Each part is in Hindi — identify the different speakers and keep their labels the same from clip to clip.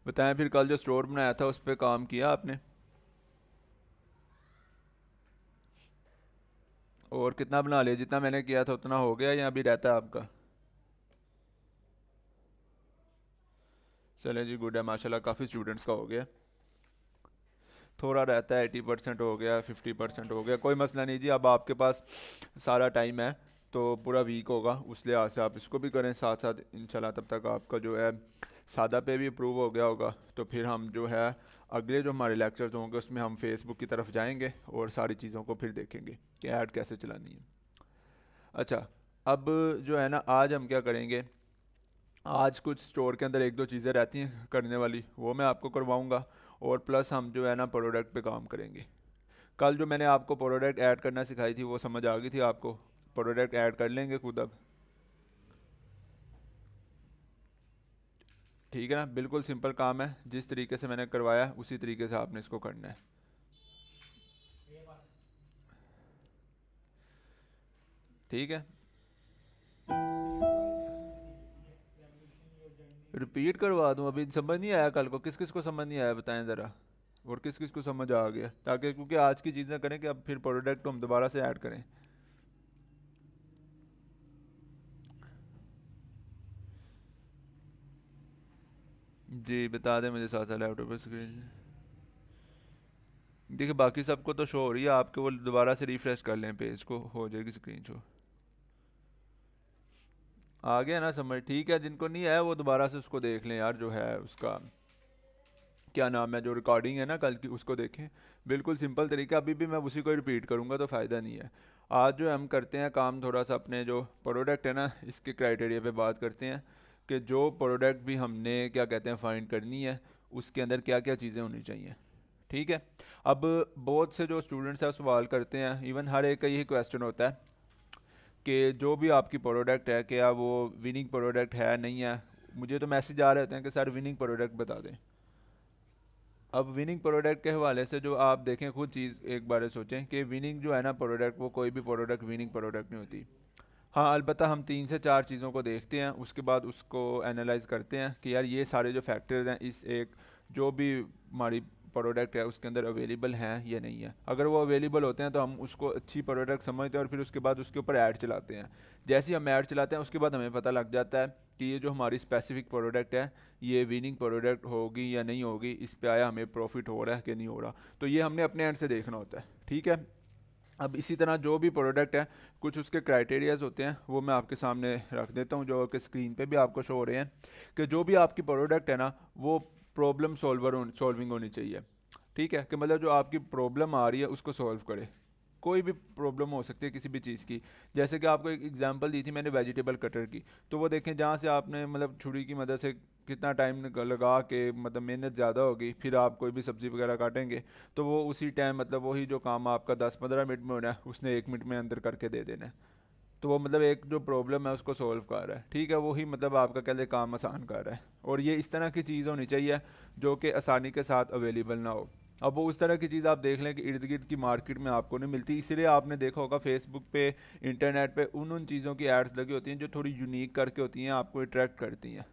Speaker 1: बताएं फिर, कल जो स्टोर बनाया था उस पर काम किया आपने? और कितना बना लिया? जितना मैंने किया था उतना हो गया या अभी रहता है आपका? चलें जी, गुड है माशाल्लाह, काफ़ी स्टूडेंट्स का हो गया। थोड़ा रहता है, 80% हो गया, 50% हो गया, कोई मसला नहीं जी। अब आपके पास सारा टाइम है तो पूरा वीक होगा, उस लिहाज से आप इसको भी करें साथ साथ इंशाल्लाह। तब तक आपका जो है सादा पे भी अप्रूव हो गया होगा, तो फिर हम जो है अगले जो हमारे लेक्चर्स होंगे उसमें हम फेसबुक की तरफ जाएंगे और सारी चीज़ों को फिर देखेंगे कि ऐड कैसे चलानी है। अच्छा, अब जो है ना, आज हम क्या करेंगे, आज कुछ स्टोर के अंदर एक दो चीज़ें रहती हैं करने वाली, वो मैं आपको करवाऊंगा। और प्लस हम जो है ना प्रोडक्ट पे काम करेंगे। कल जो मैंने आपको प्रोडक्ट ऐड करना सिखाई थी वो समझ आ गई थी आपको? प्रोडक्ट ऐड कर लेंगे खुद अब? ठीक है ना, बिल्कुल सिंपल काम है, जिस तरीके से मैंने करवाया है, उसी तरीके से आपने इसको करना है। ठीक है, रिपीट करवा दूं? अभी समझ नहीं आया कल को, किस किस को समझ नहीं आया बताएं ज़रा। और किस किस को समझ आ गया, ताकि क्योंकि आज की चीज़ें करें कि अब फिर प्रोडक्ट को हम दोबारा से ऐड करें। जी बता दें मुझे, साथ साथ लैपटॉप पर स्क्रीन। देखिए बाकी सबको तो शो हो रही है, आपके वो दोबारा से रिफ्रेश कर लें पेज को, हो जाएगी स्क्रीन शो। आ गया ना समझ? ठीक है, जिनको नहीं आया वो दोबारा से उसको देख लें यार, जो है उसका क्या नाम है, जो रिकॉर्डिंग है ना कल की, उसको देखें। बिल्कुल सिंपल तरीका, अभी भी मैं उसी को रिपीट करूँगा तो फ़ायदा नहीं है। आज जो हम करते हैं काम, थोड़ा सा अपने जो प्रोडक्ट है ना इसके क्राइटेरिया पे बात करते हैं कि जो प्रोडक्ट भी हमने क्या कहते हैं फाइंड करनी है, उसके अंदर क्या क्या चीज़ें होनी चाहिए। ठीक है। अब बहुत से जो स्टूडेंट्स हैं सवाल करते हैं, इवन हर एक का यही क्वेश्चन होता है कि जो भी आपकी प्रोडक्ट है क्या वो विनिंग प्रोडक्ट है नहीं है। मुझे तो मैसेज आ रहे होते हैं कि सर विनिंग प्रोडक्ट बता दें। अब विनिंग प्रोडक्ट के हवाले से जो आप देखें, खुद चीज़ एक बार सोचें कि विनिंग जो है ना प्रोडक्ट, वो कोई भी प्रोडक्ट विनिंग प्रोडक्ट नहीं होती। हाँ अलबत्ता हम 3 से 4 चीज़ों को देखते हैं, उसके बाद उसको एनालाइज करते हैं कि यार ये सारे जो फैक्टर्स हैं इस एक जो भी हमारी प्रोडक्ट है उसके अंदर अवेलेबल हैं या नहीं है। अगर वो अवेलेबल होते हैं तो हम उसको अच्छी प्रोडक्ट समझते हैं और फिर उसके बाद उसके ऊपर ऐड चलाते हैं। जैसे ही हम ऐड चलाते हैं उसके बाद हमें पता लग जाता है कि ये जो हमारी स्पेसिफिक प्रोडक्ट है ये विनिंग प्रोडक्ट होगी या नहीं होगी, इस पे आया हमें प्रॉफिट हो रहा है कि नहीं हो रहा। तो ये हमने अपने एंड से देखना होता है। ठीक है। अब इसी तरह जो भी प्रोडक्ट है, कुछ उसके क्राइटेरियाज होते हैं, वो मैं आपके सामने रख देता हूँ जो कि स्क्रीन पे भी आपको शो हो रहे हैं। कि जो भी आपकी प्रोडक्ट है ना वो प्रॉब्लम सॉल्विंग होनी चाहिए। ठीक है, कि मतलब जो आपकी प्रॉब्लम आ रही है उसको सॉल्व करे। कोई भी प्रॉब्लम हो सकती है किसी भी चीज़ की। जैसे कि आपको एक एग्जांपल दी थी मैंने वेजिटेबल कटर की, तो वो देखें जहाँ से आपने मतलब छुरी की मदद से कितना टाइम लगा के मतलब मेहनत ज़्यादा होगी, फिर आप कोई भी सब्ज़ी वगैरह काटेंगे तो वो उसी टाइम मतलब वही जो काम आपका 10-15 मिनट में होना है उसने 1 मिनट में अंदर करके दे देना है। तो वो मतलब एक जो प्रॉब्लम है उसको सॉल्व कर रहा है। ठीक है, वही मतलब आपका कहते हैं काम आसान कर रहा है। और ये इस तरह की चीज़ होनी चाहिए जो कि आसानी के साथ अवेलेबल ना हो। अब वो उस तरह की चीज़ आप देख लें कि इर्द गिर्द की मार्केट में आपको नहीं मिलती, इसीलिए आपने देखा होगा फेसबुक पे, इंटरनेट पे उन चीज़ों की एड्स लगी होती हैं जो थोड़ी यूनिक करके होती हैं, आपको अट्रैक्ट करती हैं।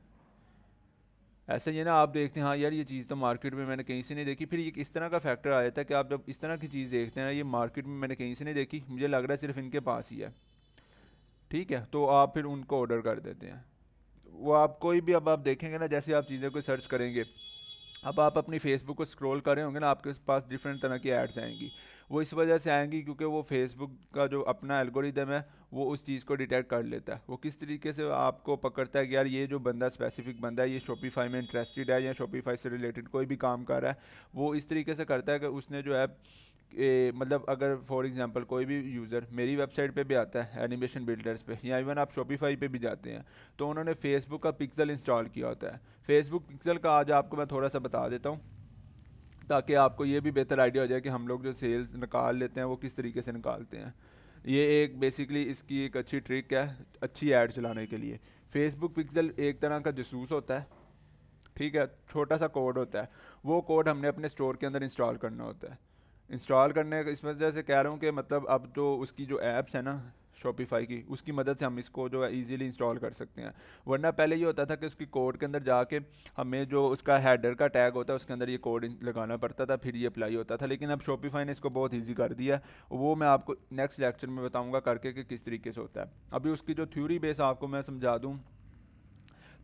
Speaker 1: ऐसे ही है ना, आप देखते हैं हाँ यार ये चीज़ तो मार्केट में मैंने कहीं से नहीं देखी, फिर ये इस तरह का फैक्टर आ जाता है कि आप जब इस तरह की चीज़ देखते हैं ना, ये मार्केट में मैंने कहीं से नहीं देखी, मुझे लग रहा है सिर्फ इनके पास ही है। ठीक है, तो आप फिर उनको ऑर्डर कर देते हैं। वो आप कोई भी, अब आप देखेंगे ना जैसे आप चीज़ें को सर्च करेंगे, अब आप अपनी फेसबुक को स्क्रॉल कर रहे होंगे ना, आपके पास डिफरेंट तरह की एड्स आएंगी। वो इस वजह से आएंगी क्योंकि वो फेसबुक का जो अपना एल्गोरिदम है वो उस चीज़ को डिटेक्ट कर लेता है। वो किस तरीके से आपको पकड़ता है कि यार ये जो बंदा स्पेसिफिक बंदा है ये शॉपिफाई में इंटरेस्टेड है या शॉपिफाई से रिलेटेड कोई भी काम कर रहा है। वो इस तरीके से करता है कि उसने जो है मतलब अगर फॉर एग्जांपल कोई भी यूज़र मेरी वेबसाइट पे भी आता है एनिमेशन बिल्डर्स पे, या इवन आप शॉपिफाई पे भी जाते हैं, तो उन्होंने फेसबुक का पिक्सल इंस्टॉल किया होता है। फेसबुक पिक्सल का आज आपको मैं थोड़ा सा बता देता हूँ, ताकि आपको ये भी बेहतर आइडिया हो जाए कि हम लोग जो सेल्स निकाल लेते हैं वो किस तरीके से निकालते हैं। ये एक बेसिकली इसकी एक अच्छी ट्रिक है अच्छी ऐड चलाने के लिए। फेसबुक पिक्सल एक तरह का जसूस होता है। ठीक है, छोटा सा कोड होता है, वो कोड हमने अपने स्टोर के अंदर इंस्टॉल करना होता है। इंस्टॉल करने का इस वजह से कह रहा हूँ कि मतलब अब जो उसकी जो ऐप्स है ना, शॉपिफाई की, उसकी मदद से हम इसको जो है ईजिली इंस्टॉल कर सकते हैं। वरना पहले ये होता था कि उसकी कोड के अंदर जाके हमें जो उसका हेडर का टैग होता है उसके अंदर ये कोड लगाना पड़ता था, फिर ये अप्लाई होता था। लेकिन अब शॉपिफाई ने इसको बहुत ईजी कर दिया है, वो मैं आपको नेक्स्ट लेक्चर में बताऊँगा करके कि किस तरीके से होता है। अभी उसकी जो थ्योरी बेस आपको मैं समझा दूँ,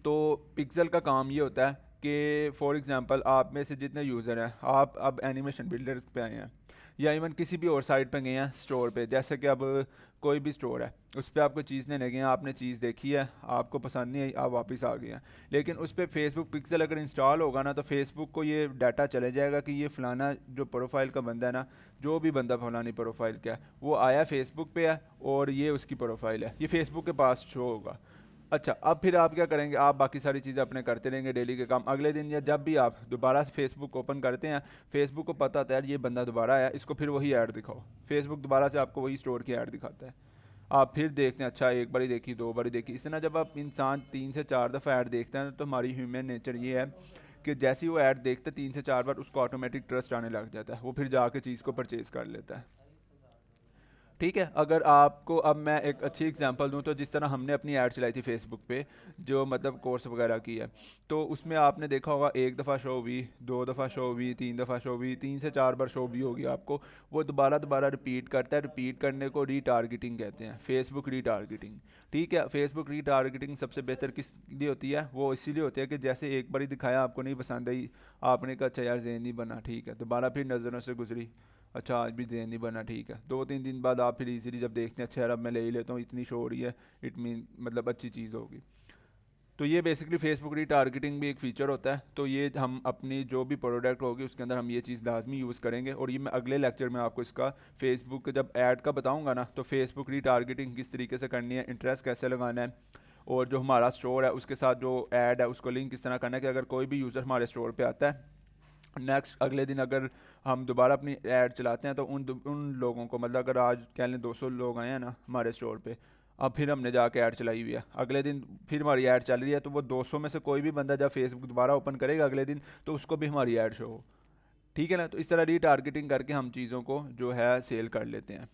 Speaker 1: तो पिक्सल का काम ये होता है कि फॉर एग्जांपल आप में से जितने यूज़र हैं, आप अब एनिमेशन बिल्डर पे आए हैं या इवन किसी भी और साइट पे गए हैं स्टोर पे, जैसे कि अब कोई भी स्टोर है उस पर आपको चीज़ लेने गए हैं, आपने चीज़ देखी है, आपको पसंद नहीं आई, आप वापस आ गए हैं। लेकिन उस पर फेसबुक पिक्सल अगर इंस्टॉल होगा ना, तो फेसबुक को ये डाटा चले जाएगा कि ये फ़लाना जो प्रोफाइल का बंदा है ना, जो भी बंदा फलानी प्रोफाइल का है वो आया फेसबुक पे है और ये उसकी प्रोफाइल है, ये फेसबुक के पास शो होगा। अच्छा, अब फिर आप क्या करेंगे, आप बाकी सारी चीज़ें अपने करते रहेंगे डेली के काम। अगले दिन या जब भी आप दोबारा से फेसबुक ओपन करते हैं, फेसबुक को पता होता है यार ये बंदा दोबारा आया, इसको फिर वही ऐड दिखाओ, फेसबुक दोबारा से आपको वही स्टोर की ऐड दिखाता है। आप फिर देखते हैं, अच्छा एक बारी देखी, दो बारी देखी, इस तरह जब आप इंसान 3 से 4 दफ़ा ऐड देखते हैं तो हमारी ह्यूमन नेचर ये है कि जैसे ही वो ऐड देखता है 3 से 4 बार, उसको ऑटोमेटिक ट्रस्ट आने लग जाता है, वो फिर जाके चीज़ को परचेज़ कर लेता है। ठीक है, अगर आपको अब मैं एक अच्छी एग्जांपल दूं, तो जिस तरह हमने अपनी ऐड चलाई थी फेसबुक पे, जो मतलब कोर्स वगैरह की है, तो उसमें आपने देखा होगा एक दफ़ा शो हुई, 2 दफ़ा शो हुई, 3 दफ़ा शो हुई, 3 से 4 बार शो भी होगी आपको। वो दोबारा दोबारा रिपीट करता है, रिपीट करने को रीटारगेटिंग कहते हैं, फेसबुक रीटारगेटिंग। ठीक है, फेसबुक रीटारगेटिंग सबसे बेहतर किस लिए होती है, वो इसीलिए होती है कि जैसे एक बार दिखाया, आपको नहीं पसंद आई, आपने कहा अच्छा यार ज़हन नहीं बना, ठीक है, दोबारा फिर नज़रों से गुजरी, अच्छा आज भी जहन नहीं बना, ठीक है, 2-3 दिन बाद आप फिर इजीली जब देखते हैं अच्छा यार अब मैं ले ही लेता हूँ, इतनी शो हो रही है, इट मीन मतलब अच्छी चीज़ होगी। तो ये बेसिकली फेसबुक रीटारगेटिंग भी एक फ़ीचर होता है। तो ये हम अपनी जो भी प्रोडक्ट होगी उसके अंदर हम ये चीज़ लाजमी यूज़ करेंगे, और ये मैं अगले लेक्चर में आपको इसका फेसबुक जब ऐड का बताऊँगा ना, तो फेसबुक रीटारगेटिंग किस तरीके से करनी है, इंटरेस्ट कैसे लगाना है, और जो हमारा स्टोर है उसके साथ जो ऐड है उसको लिंक किस तरह करना है कि अगर कोई भी यूज़र हमारे स्टोर पर आता है, नेक्स्ट अगले दिन अगर हम दोबारा अपनी ऐड चलाते हैं, तो उन लोगों को, मतलब अगर आज कह लें 200 लोग आए हैं ना हमारे स्टोर पे, अब फिर हमने जाके ऐड चलाई हुई है, अगले दिन फिर हमारी ऐड चल रही है, तो वो 200 में से कोई भी बंदा जब फेसबुक दोबारा ओपन करेगा अगले दिन, तो उसको भी हमारी ऐड शो हो। ठीक है ना, तो इस तरह रीटारगेटिंग करके हम चीज़ों को जो है सेल कर लेते हैं।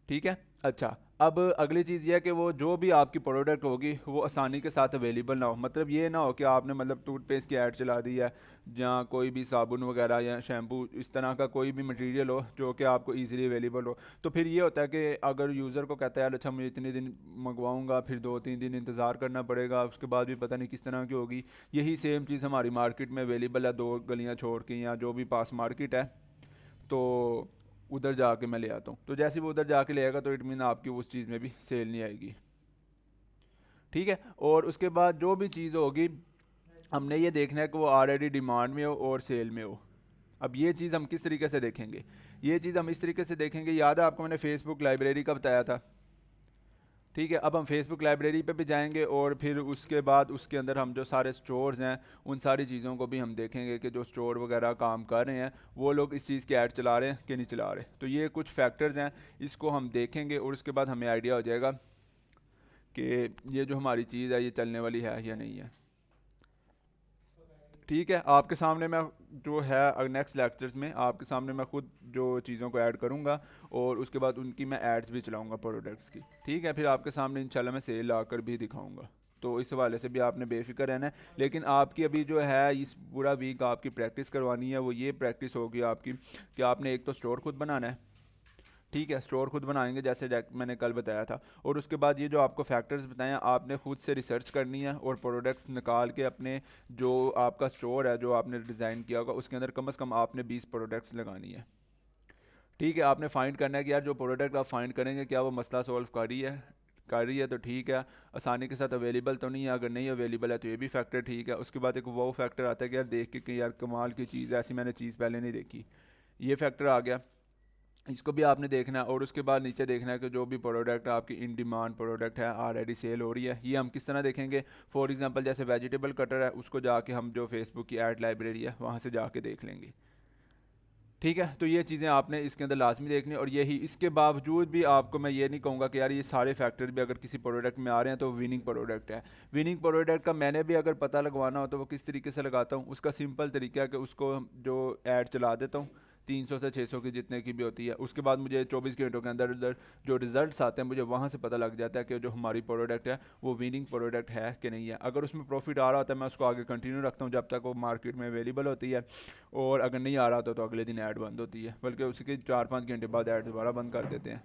Speaker 1: ठीक है। अच्छा, अब अगली चीज़ ये है कि वो जो भी आपकी प्रोडक्ट होगी वो आसानी के साथ अवेलेबल ना हो। मतलब ये ना हो कि आपने मतलब टूथपेस्ट की ऐड चला दी है, या कोई भी साबुन वगैरह या शैम्पू, इस तरह का कोई भी मटेरियल हो जो कि आपको इजीली अवेलेबल हो। तो फिर ये होता है कि अगर यूज़र को कहता है यार अच्छा मैं इतने दिन मंगवाऊंगा, फिर 2-3 दिन इंतज़ार करना पड़ेगा, उसके बाद भी पता नहीं किस तरह की होगी। यही सेम चीज़ हमारी मार्केट में अवेलेबल है, 2 गलियाँ छोड़ के या जो भी पास मार्केट है, तो उधर जाके मैं ले आता हूँ। तो जैसे ही वो उधर जाके ले आएगा तो इट मीन आपकी उस चीज़ में भी सेल नहीं आएगी। ठीक है, और उसके बाद जो भी चीज़ होगी हमने ये देखना है कि वो ऑलरेडी डिमांड में हो और सेल में हो। अब ये चीज़ हम किस तरीके से देखेंगे, ये चीज़ हम इस तरीके से देखेंगे, याद है आपको मैंने फेसबुक लाइब्रेरी का बताया था। ठीक है, अब हम फेसबुक लाइब्रेरी पे भी जाएंगे, और फिर उसके बाद उसके अंदर हम जो सारे स्टोर्स हैं उन सारी चीज़ों को भी हम देखेंगे कि जो स्टोर वगैरह काम कर रहे हैं वो लोग इस चीज़ की ऐड चला रहे हैं कि नहीं चला रहे। तो ये कुछ फैक्टर्स हैं, इसको हम देखेंगे, और उसके बाद हमें आइडिया हो जाएगा कि ये जो हमारी चीज़ है ये चलने वाली है या नहीं है। ठीक है, आपके सामने मैं जो है नेक्स्ट लेक्चर्स में आपके सामने मैं खुद जो चीज़ों को ऐड करूँगा, और उसके बाद उनकी मैं एड्स भी चलाऊँगा प्रोडक्ट्स की। ठीक है, फिर आपके सामने इंशाल्लाह मैं सेल आकर भी दिखाऊँगा। तो इस हवाले से भी आपने बेफिक्र रहना है। लेकिन आपकी अभी जो है इस पूरा वीक आपकी प्रैक्टिस करवानी है, वो ये प्रैक्टिस होगी आपकी कि आपने एक तो स्टोर खुद बनाना है। ठीक है, स्टोर खुद बनाएंगे जैसे मैंने कल बताया था, और उसके बाद ये जो आपको फैक्टर्स बताएं आपने खुद से रिसर्च करनी है, और प्रोडक्ट्स निकाल के अपने जो आपका स्टोर है जो आपने डिज़ाइन किया होगा उसके अंदर कम से कम आपने 20 प्रोडक्ट्स लगानी है। ठीक है, आपने फाइंड करना है कि यार जो प्रोडक्ट आप फाइंड करेंगे क्या वो मसला सॉल्व कर रही है तो ठीक है, आसानी के साथ अवेलेबल तो नहीं है, अगर नहीं अवेलेबल है तो ये भी फैक्टर ठीक है। उसके बाद एक वो फैक्टर आता है कि यार देख के कि यार कमाल की चीज़ है, ऐसी मैंने चीज़ पहले नहीं देखी, ये फैक्टर आ गया, इसको भी आपने देखना है। और उसके बाद नीचे देखना है कि जो भी प्रोडक्ट आपकी इन डिमांड प्रोडक्ट है, ऑलरेडी सेल हो रही है, ये हम किस तरह देखेंगे। फॉर एग्जांपल जैसे वेजिटेबल कटर है, उसको जाके हम जो फेसबुक की ऐड लाइब्रेरी है वहाँ से जाके देख लेंगे। ठीक है, तो ये चीज़ें आपने इसके अंदर लाजमी देखनी, और यही इसके बावजूद भी आपको मैं ये नहीं कहूँगा कि यार ये सारे फैक्टर भी अगर किसी प्रोडक्ट में आ रहे हैं तो विनिंग प्रोडक्ट है। विनिंग प्रोडक्ट का मैंने भी अगर पता लगवाना हो तो वो किस तरीके से लगाता हूँ, उसका सिंपल तरीका है कि उसको जो ऐड चला देता हूँ 300 से 600 की जितने की भी होती है। उसके बाद मुझे 24 घंटों के अंदर अंदर जो रिजल्ट्स आते हैं मुझे वहाँ से पता लग जाता है कि जो हमारी प्रोडक्ट है वो विनिंग प्रोडक्ट है कि नहीं है। अगर उसमें प्रॉफिट आ रहा होता है मैं उसको आगे कंटिन्यू रखता हूँ जब तक वो मार्केट में अवेलेबल होती है, और अगर नहीं आ रहा होता तो अगले दिन ऐड बंद होती है, बल्कि उसके 4-5 घंटे बाद ऐड दोबारा बंद कर देते हैं।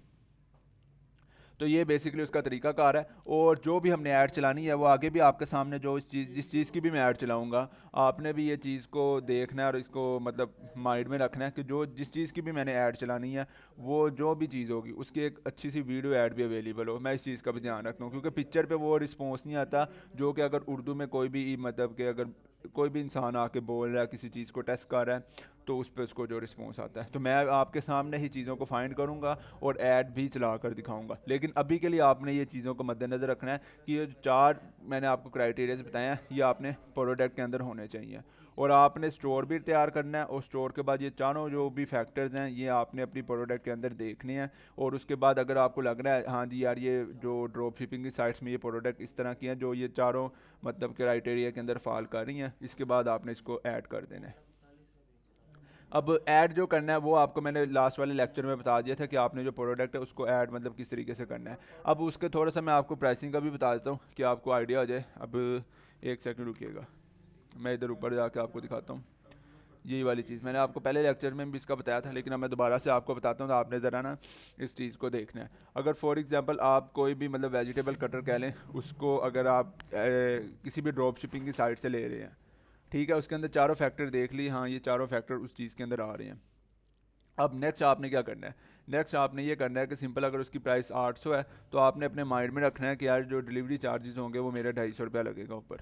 Speaker 1: तो ये बेसिकली उसका तरीकाकार है। और जो भी हमने ऐड चलानी है वो आगे भी आपके सामने, जो इस चीज़ जिस चीज़ की भी मैं ऐड चलाऊंगा आपने भी ये चीज़ को देखना है और इसको मतलब माइंड में रखना है कि जो जिस चीज़ की भी मैंने ऐड चलानी है वो जो भी चीज़ होगी उसकी एक अच्छी सी वीडियो ऐड भी अवेलेबल हो। मैं इस चीज़ का भी ध्यान रखता हूँ क्योंकि पिक्चर पे वो रिस्पॉन्स नहीं आता जो कि अगर उर्दू में कोई भी मतलब कि अगर कोई भी इंसान आके बोल रहा है किसी चीज़ को टेस्ट कर रहा है तो उस पर उसको जो रिस्पॉन्स आता है। तो मैं आपके सामने ही चीज़ों को फाइंड करूँगा और ऐड भी चला कर दिखाऊँगा। लेकिन अभी के लिए आपने ये चीज़ों को मद्देनज़र रखना है कि ये 4 मैंने आपको क्राइटेरियाज बताए हैं ये आपने प्रोडक्ट के अंदर होने चाहिए। और आपने स्टोर भी तैयार करना है और स्टोर के बाद ये चारों जो भी फैक्टर्स हैं ये आपने अपनी प्रोडक्ट के अंदर देखने हैं। और उसके बाद अगर आपको लग रहा है हाँ जी यार ये जो ड्रॉप शिपिंग की साइट्स में ये प्रोडक्ट इस तरह की हैं जो ये चारों मतलब क्राइटेरिया के अंदर फॉल कर रही हैं, इसके बाद आपने इसको ऐड कर देना है। अब ऐड जो करना है वो आपको मैंने लास्ट वाले लेक्चर में बता दिया था कि आपने जो प्रोडक्ट है उसको ऐड मतलब किस तरीके से करना है। अब उसके थोड़ा सा मैं आपको प्राइसिंग का भी बता देता हूँ कि आपको आइडिया हो जाए। अब एक सेकंड रुकिएगा, मैं इधर ऊपर जाके आपको दिखाता हूँ। यही वाली चीज़ मैंने आपको पहले लेक्चर में भी इसका बताया था लेकिन अब मैं दोबारा से आपको बताता हूँ तो आपने ज़रा ना इस चीज़ को देखना है। अगर फॉर एग्जांपल आप कोई भी मतलब वेजिटेबल कटर कह लें उसको अगर आप किसी भी ड्रॉप शिपिंग की साइट से ले रहे हैं, ठीक है, उसके अंदर चारों फैक्टर देख ली, हाँ ये चारों फैक्टर उस चीज़ के अंदर आ रहे हैं। अब नेक्स्ट आपने क्या करना है, नेक्स्ट आपने ये करना है कि सिंपल अगर उसकी प्राइस 800 है तो आपने अपने माइंड में रखना है कि यार जो डिलीवरी चार्जेस होंगे वो मेरा 250 रुपया लगेगा ऊपर,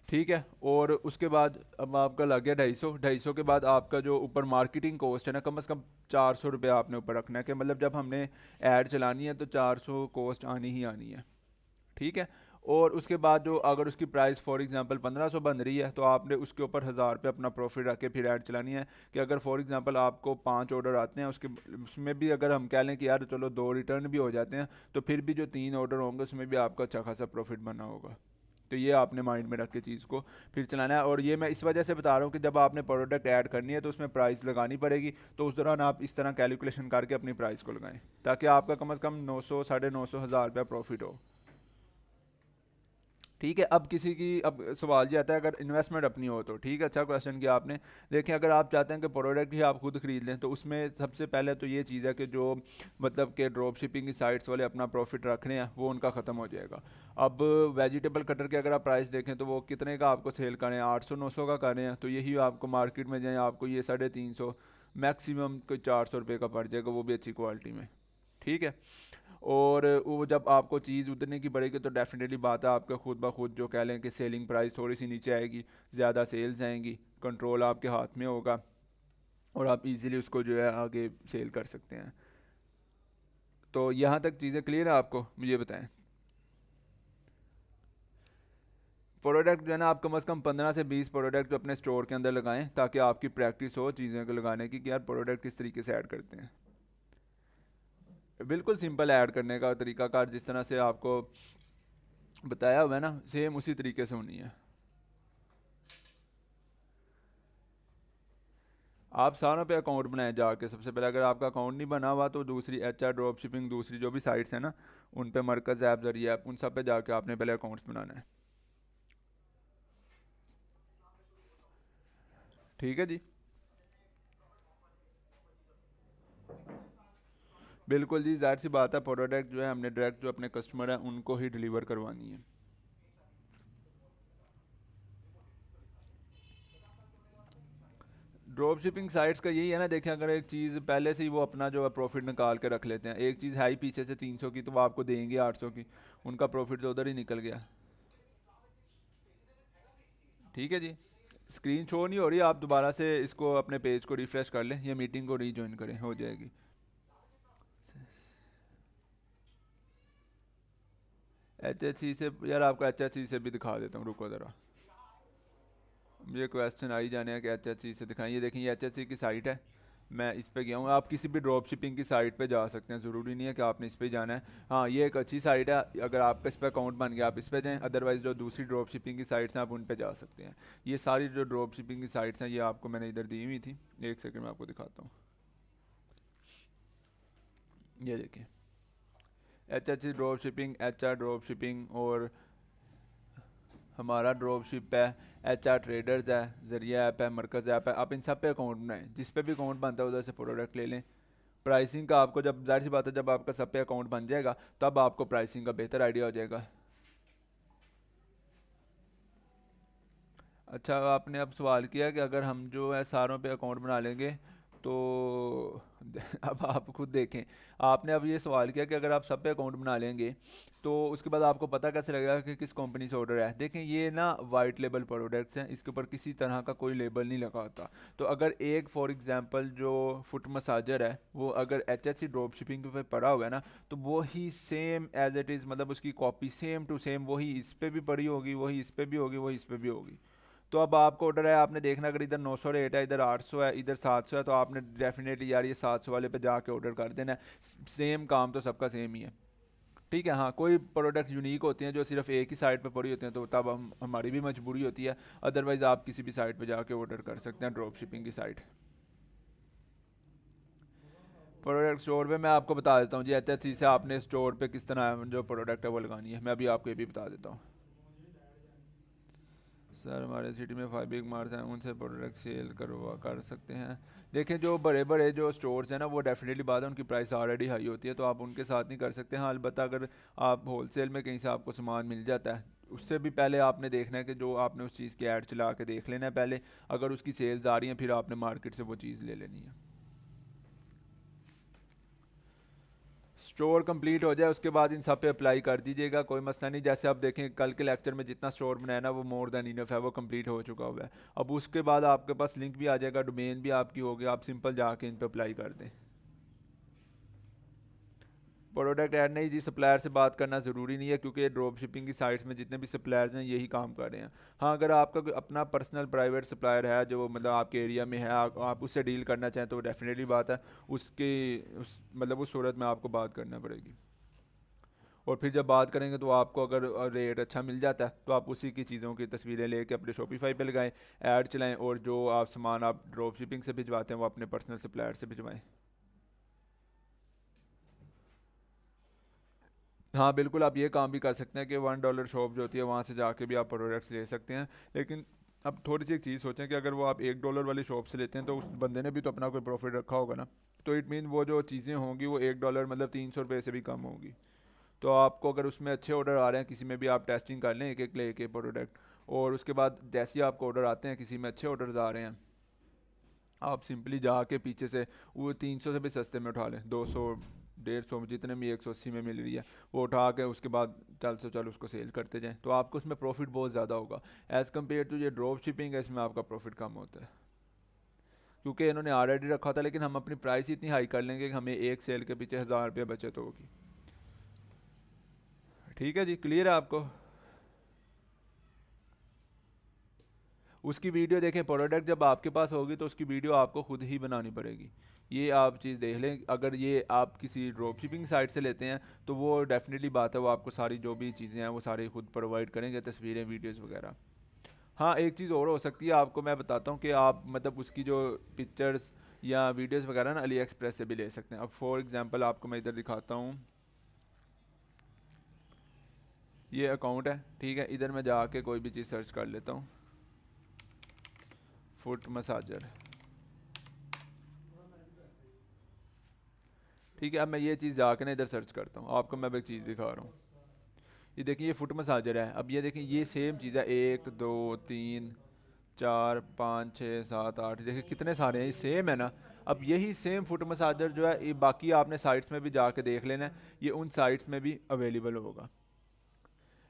Speaker 1: ठीक है। और उसके बाद अब आपका लग गया 250 के बाद आपका जो ऊपर मार्केटिंग कॉस्ट है ना कम से कम 400 रुपया आपने ऊपर रखना है कि मतलब जब हमने ऐड चलानी है तो 400 कॉस्ट आनी ही आनी है, ठीक है। और उसके बाद जो अगर उसकी प्राइस फॉर एग्जांपल 1500 बन रही है तो आपने उसके ऊपर 1000 रुपये अपना प्रॉफिट रख के फिर ऐड चलानी है कि अगर फॉर एग्जांपल आपको 5 ऑर्डर आते हैं उसके उसमें भी अगर हम कह लें कि यार चलो 2 रिटर्न भी हो जाते हैं तो फिर भी जो 3 ऑर्डर होंगे उसमें भी आपका अच्छा खासा प्रॉफिट बना होगा। तो ये आपने माइंड में रख के चीज़ को फिर चलाना है। और ये मैं इस वजह से बता रहा हूँ कि जब आपने प्रोडक्ट ऐड करनी है तो उसमें प्राइस लगानी पड़ेगी, तो उस दौरान आप इस तरह कैलकुलेशन करके अपनी प्राइस को लगाएं ताकि आपका कम से कम 900 950 हज़ार रुपया प्रॉफिट हो, ठीक है। अब किसी की अब सवाल ये आता है अगर इन्वेस्टमेंट अपनी हो तो, ठीक है, अच्छा क्वेश्चन किया आपने। देखें अगर आप चाहते हैं कि प्रोडक्ट ही आप खुद खरीद लें तो उसमें सबसे पहले तो ये चीज़ है कि जो मतलब कि ड्रॉप शिपिंग की साइट्स वाले अपना प्रॉफिट रख रहे हैं वो उनका ख़त्म हो जाएगा। अब वेजिटेबल कटर के अगर आप प्राइस देखें तो वो कितने का आपको सेल करें, 800-900 का कर रहे हैं, तो यही आपको मार्केट में जाए आपको ये 350 मैक्सिमम कोई 400 रुपये का पड़ जाएगा, वो भी अच्छी क्वालिटी में, ठीक है। और वो जब आपको चीज़ उतरने की पड़ेगी तो डेफिनेटली बात है आपका खुद ब खुद जो कह लें कि सेलिंग प्राइस थोड़ी सी नीचे आएगी, ज़्यादा सेल्स आएंगी, कंट्रोल आपके हाथ में होगा और आप इजीली उसको जो है आगे सेल कर सकते हैं। तो यहाँ तक चीज़ें क्लियर है आपको, मुझे बताएं। प्रोडक्ट जो है ना आप कम से कम 15 से 20 प्रोडक्ट अपने स्टोर के अंदर लगाएं ताकि आपकी प्रैक्टिस हो चीज़ों को लगाने की कि यार प्रोडक्ट किस तरीके से ऐड करते हैं। बिल्कुल सिंपल ऐड करने का तरीकाकार जिस तरह से आपको बताया हुआ है ना सेम उसी तरीके से होनी है। आप सारों पे अकाउंट बनाए जाके सबसे पहले, अगर आपका अकाउंट नहीं बना हुआ तो दूसरी HR ड्रॉप शिपिंग दूसरी जो भी साइट्स हैं ना उन पे मरकज़ ऐप जरिए आप उन सब पे जाके आपने पहले अकाउंट्स बनाना है, ठीक है जी। बिल्कुल जी, जाहिर सी बात है प्रोडक्ट जो है हमने डायरेक्ट जो अपने कस्टमर हैं उनको ही डिलीवर करवानी है। ड्रॉप शिपिंग साइट्स का यही है ना, देखें अगर एक चीज़ पहले से ही वो अपना जो है प्रॉफिट निकाल के रख लेते हैं, एक चीज़ है ही पीछे से 300 की तो वो आपको देंगे 800 की, उनका प्रॉफिट तो उधर ही निकल गया, ठीक है जी। स्क्रीन शो नहीं हो रही, आप दोबारा से इसको अपने पेज को रिफ्रेश कर लें या मीटिंग को रीजॉइन करें, हो जाएगी। HHC से यार आपको HHC से भी दिखा देता हूँ, रुको ज़रा, मुझे क्वेश्चन आई जाने हैं कि HHC से दिखाएं। ये देखें ये HHC की साइट है, मैं इस पे गया हूँ। आप किसी भी ड्रॉप शिपिंग की साइट पे जा सकते हैं, ज़रूरी नहीं है कि आपने इस पे जाना है। हाँ, ये एक अच्छी साइट है, अगर आपका इस पर अकाउंट बन गया आप इस पे जाएं, अदरवाइज़ जो दूसरी ड्रॉप शिपिंग की साइट्स हैं आप उन पे जा सकते हैं। ये सारी जो ड्रॉप शिपिंग की साइट्स हैं ये आपको मैंने इधर दी हुई थी, एक सेकेंड में आपको दिखाता हूँ। ये देखिए, H H drop shipping, H R drop shipping, और हमारा ड्रॉप शिप है, एच आर ट्रेडर्स है, जरिया ऐप है, मरकज़ ऐप है। आप इन सब पे अकाउंट बनाएं, जिस पे भी अकाउंट बनता है उधर से प्रोडक्ट ले लें। प्राइसिंग का आपको, जब जाहिर सी बात है जब आपका सब पे अकाउंट बन जाएगा तब आपको प्राइसिंग का बेहतर आइडिया हो जाएगा। अच्छा, आपने अब सवाल किया कि अगर हम जो है सारों पे अकाउंट बना लेंगे तो अब आप खुद देखें। आपने अब ये सवाल किया कि अगर आप सब पे अकाउंट बना लेंगे तो उसके बाद आपको पता कैसे लगेगा कि किस कंपनी से ऑर्डर है। देखें, ये ना वाइट लेबल प्रोडक्ट्स हैं, इसके ऊपर किसी तरह का कोई लेबल नहीं लगा होता। तो अगर एक फॉर एग्जांपल जो फुट मसाजर है वो अगर H H C drop shipping पे पड़ा हुआ है ना, तो वो ही सेम एज इट इज़, मतलब उसकी कॉपी सेम टू सेम वही इस पे भी पड़ी होगी, वही इस पे भी होगी, वही इस पे भी होगी। तो अब आपको ऑर्डर है, आपने देखना अगर इधर 900 रेट है, इधर 800 है, इधर 700 है, तो आपने डेफिनेटली यार ये 700 वाले पे जाके ऑर्डर कर देना है। सेम काम तो सबका सेम ही है। ठीक है, हाँ, कोई प्रोडक्ट यूनिक होते हैं जो सिर्फ एक ही साइट पे पड़ी होते हैं, तो तब हमारी भी मजबूरी होती है। अदरवाइज़ आप किसी भी साइट पे जाके ऑर्डर कर सकते हैं, ड्रॉप शिपिंग की साइट। प्रोडक्ट स्टोर पे मैं आपको बता देता हूँ जी, एच एच सी से आपने स्टोर पे किस तरह जो प्रोडक्ट है वो लगानी है, मैं अभी आपको ये भी बता देता हूँ। सर हमारे सिटी में 5 बिग मार्ट हैं, उनसे प्रोडक्ट सेल करवा कर सकते हैं। देखें, जो बड़े बड़े जो स्टोर्स हैं ना, वो डेफिनेटली बात है उनकी प्राइस ऑलरेडी हाई होती है, तो आप उनके साथ नहीं कर सकते। हाँ, अलबत्ता अगर आप होलसेल में कहीं से आपको सामान मिल जाता है, उससे भी पहले आपने देखना है कि जो आपने उस चीज़ की ऐड चला के देख लेना है पहले। अगर उसकी सेल्स आ रही हैं फिर आपने मार्केट से वो चीज़ ले लेनी है। स्टोर कंप्लीट हो जाए उसके बाद इन सब पे अप्लाई कर दीजिएगा, कोई मसला नहीं। जैसे आप देखें कल के लेक्चर में जितना स्टोर बनाया ना वो मोर देन इनफ है, वो कंप्लीट हो चुका हुआ है। अब उसके बाद आपके पास लिंक भी आ जाएगा, डोमेन भी आपकी होगी, आप सिंपल जाके इन पे अप्लाई कर दें। प्रोडक्ट ऐड नहीं जी, सप्लायर से बात करना ज़रूरी नहीं है, क्योंकि ड्रॉप शिपिंग की साइट्स में जितने भी सप्लायर्स हैं यही काम कर रहे हैं। हाँ, अगर आपका कोई अपना पर्सनल प्राइवेट सप्लायर है जो मतलब आपके एरिया में है, आप उससे डील करना चाहें तो डेफिनेटली बात है, उसकी मतलब उस सूरत में आपको बात करना पड़ेगी। और फिर जब बात करेंगे तो आपको अगर रेट अच्छा मिल जाता है तो आप उसी की चीज़ों की तस्वीरें लेके अपने शॉपिफाई पे लगाएं, ऐड चलाएं, और जो आप सामान आप ड्रॉप शिपिंग से भिजवाते हैं वो अपने पर्सनल सप्लायर से भिजवाएं। हाँ बिल्कुल, आप ये काम भी कर सकते हैं कि $1 शॉप जो होती है वहाँ से जाके भी आप प्रोडक्ट्स ले सकते हैं। लेकिन अब थोड़ी सी एक चीज़ सोचें कि अगर वो आप $1 वाली शॉप से लेते हैं तो उस बंदे ने भी तो अपना कोई प्रॉफिट रखा होगा ना। तो इट मीन वो जो चीज़ें होंगी वो $1 मतलब 300 रुपये से भी कम होगी। तो आपको अगर उसमें अच्छे ऑर्डर आ रहे हैं, किसी में भी आप टेस्टिंग कर लें एक एक लेके प्रोडक्ट, और उसके बाद जैसे ही आपको ऑर्डर आते हैं, किसी में अच्छे ऑर्डर्स आ रहे हैं, आप सिंपली जाके पीछे से वो 300 से भी सस्ते में उठा लें, 200 150 जितने भी 180 में मिल रही है वो उठा के उसके बाद चल से चल उसको सेल करते जाएं, तो आपको उसमें प्रॉफिट बहुत ज़्यादा होगा। एज़ कम्पेयर टू ये ड्रॉप शिपिंग है, इसमें आपका प्रॉफिट कम होता है, क्योंकि इन्होंने ऑलरेडी रखा था। लेकिन हम अपनी प्राइस इतनी हाई कर लेंगे कि हमें एक सेल के पीछे 1000 रुपये बचत होगी। ठीक है जी, क्लियर है आपको? उसकी वीडियो देखें, प्रोडक्ट जब आपके पास होगी तो उसकी वीडियो आपको खुद ही बनानी पड़ेगी। ये आप चीज़ देख लें, अगर ये आप किसी ड्रॉप शिपिंग साइट से लेते हैं तो वो डेफिनेटली बात है, वो आपको सारी जो भी चीज़ें हैं वो सारी खुद प्रोवाइड करेंगे, तस्वीरें, वीडियोस वगैरह। हाँ, एक चीज़ और हो सकती है, आपको मैं बताता हूँ कि आप मतलब उसकी जो पिक्चर्स या वीडियोस वगैरह ना अली एक्सप्रेस से भी ले सकते हैं। अब फॉर एग्जांपल आपको मैं इधर दिखाता हूँ, ये अकाउंट है, ठीक है, इधर मैं जाके कोई भी चीज़ सर्च कर लेता हूँ, फुट मसाजर। ठीक है, अब मैं ये चीज़ जाके ना इधर सर्च करता हूँ, आपको मैं अब एक चीज़ दिखा रहा हूँ। ये देखिए, ये फुट मसाजर है। अब ये देखिए, ये सेम चीज़ है, 1 2 3 4 5 6 7 8, देखिए कितने सारे हैं, ये सेम है ना। अब यही सेम फुट मसाजर जो है ये बाकी आपने साइट्स में भी जाके देख लेना है, ये उन साइट्स में भी अवेलेबल होगा।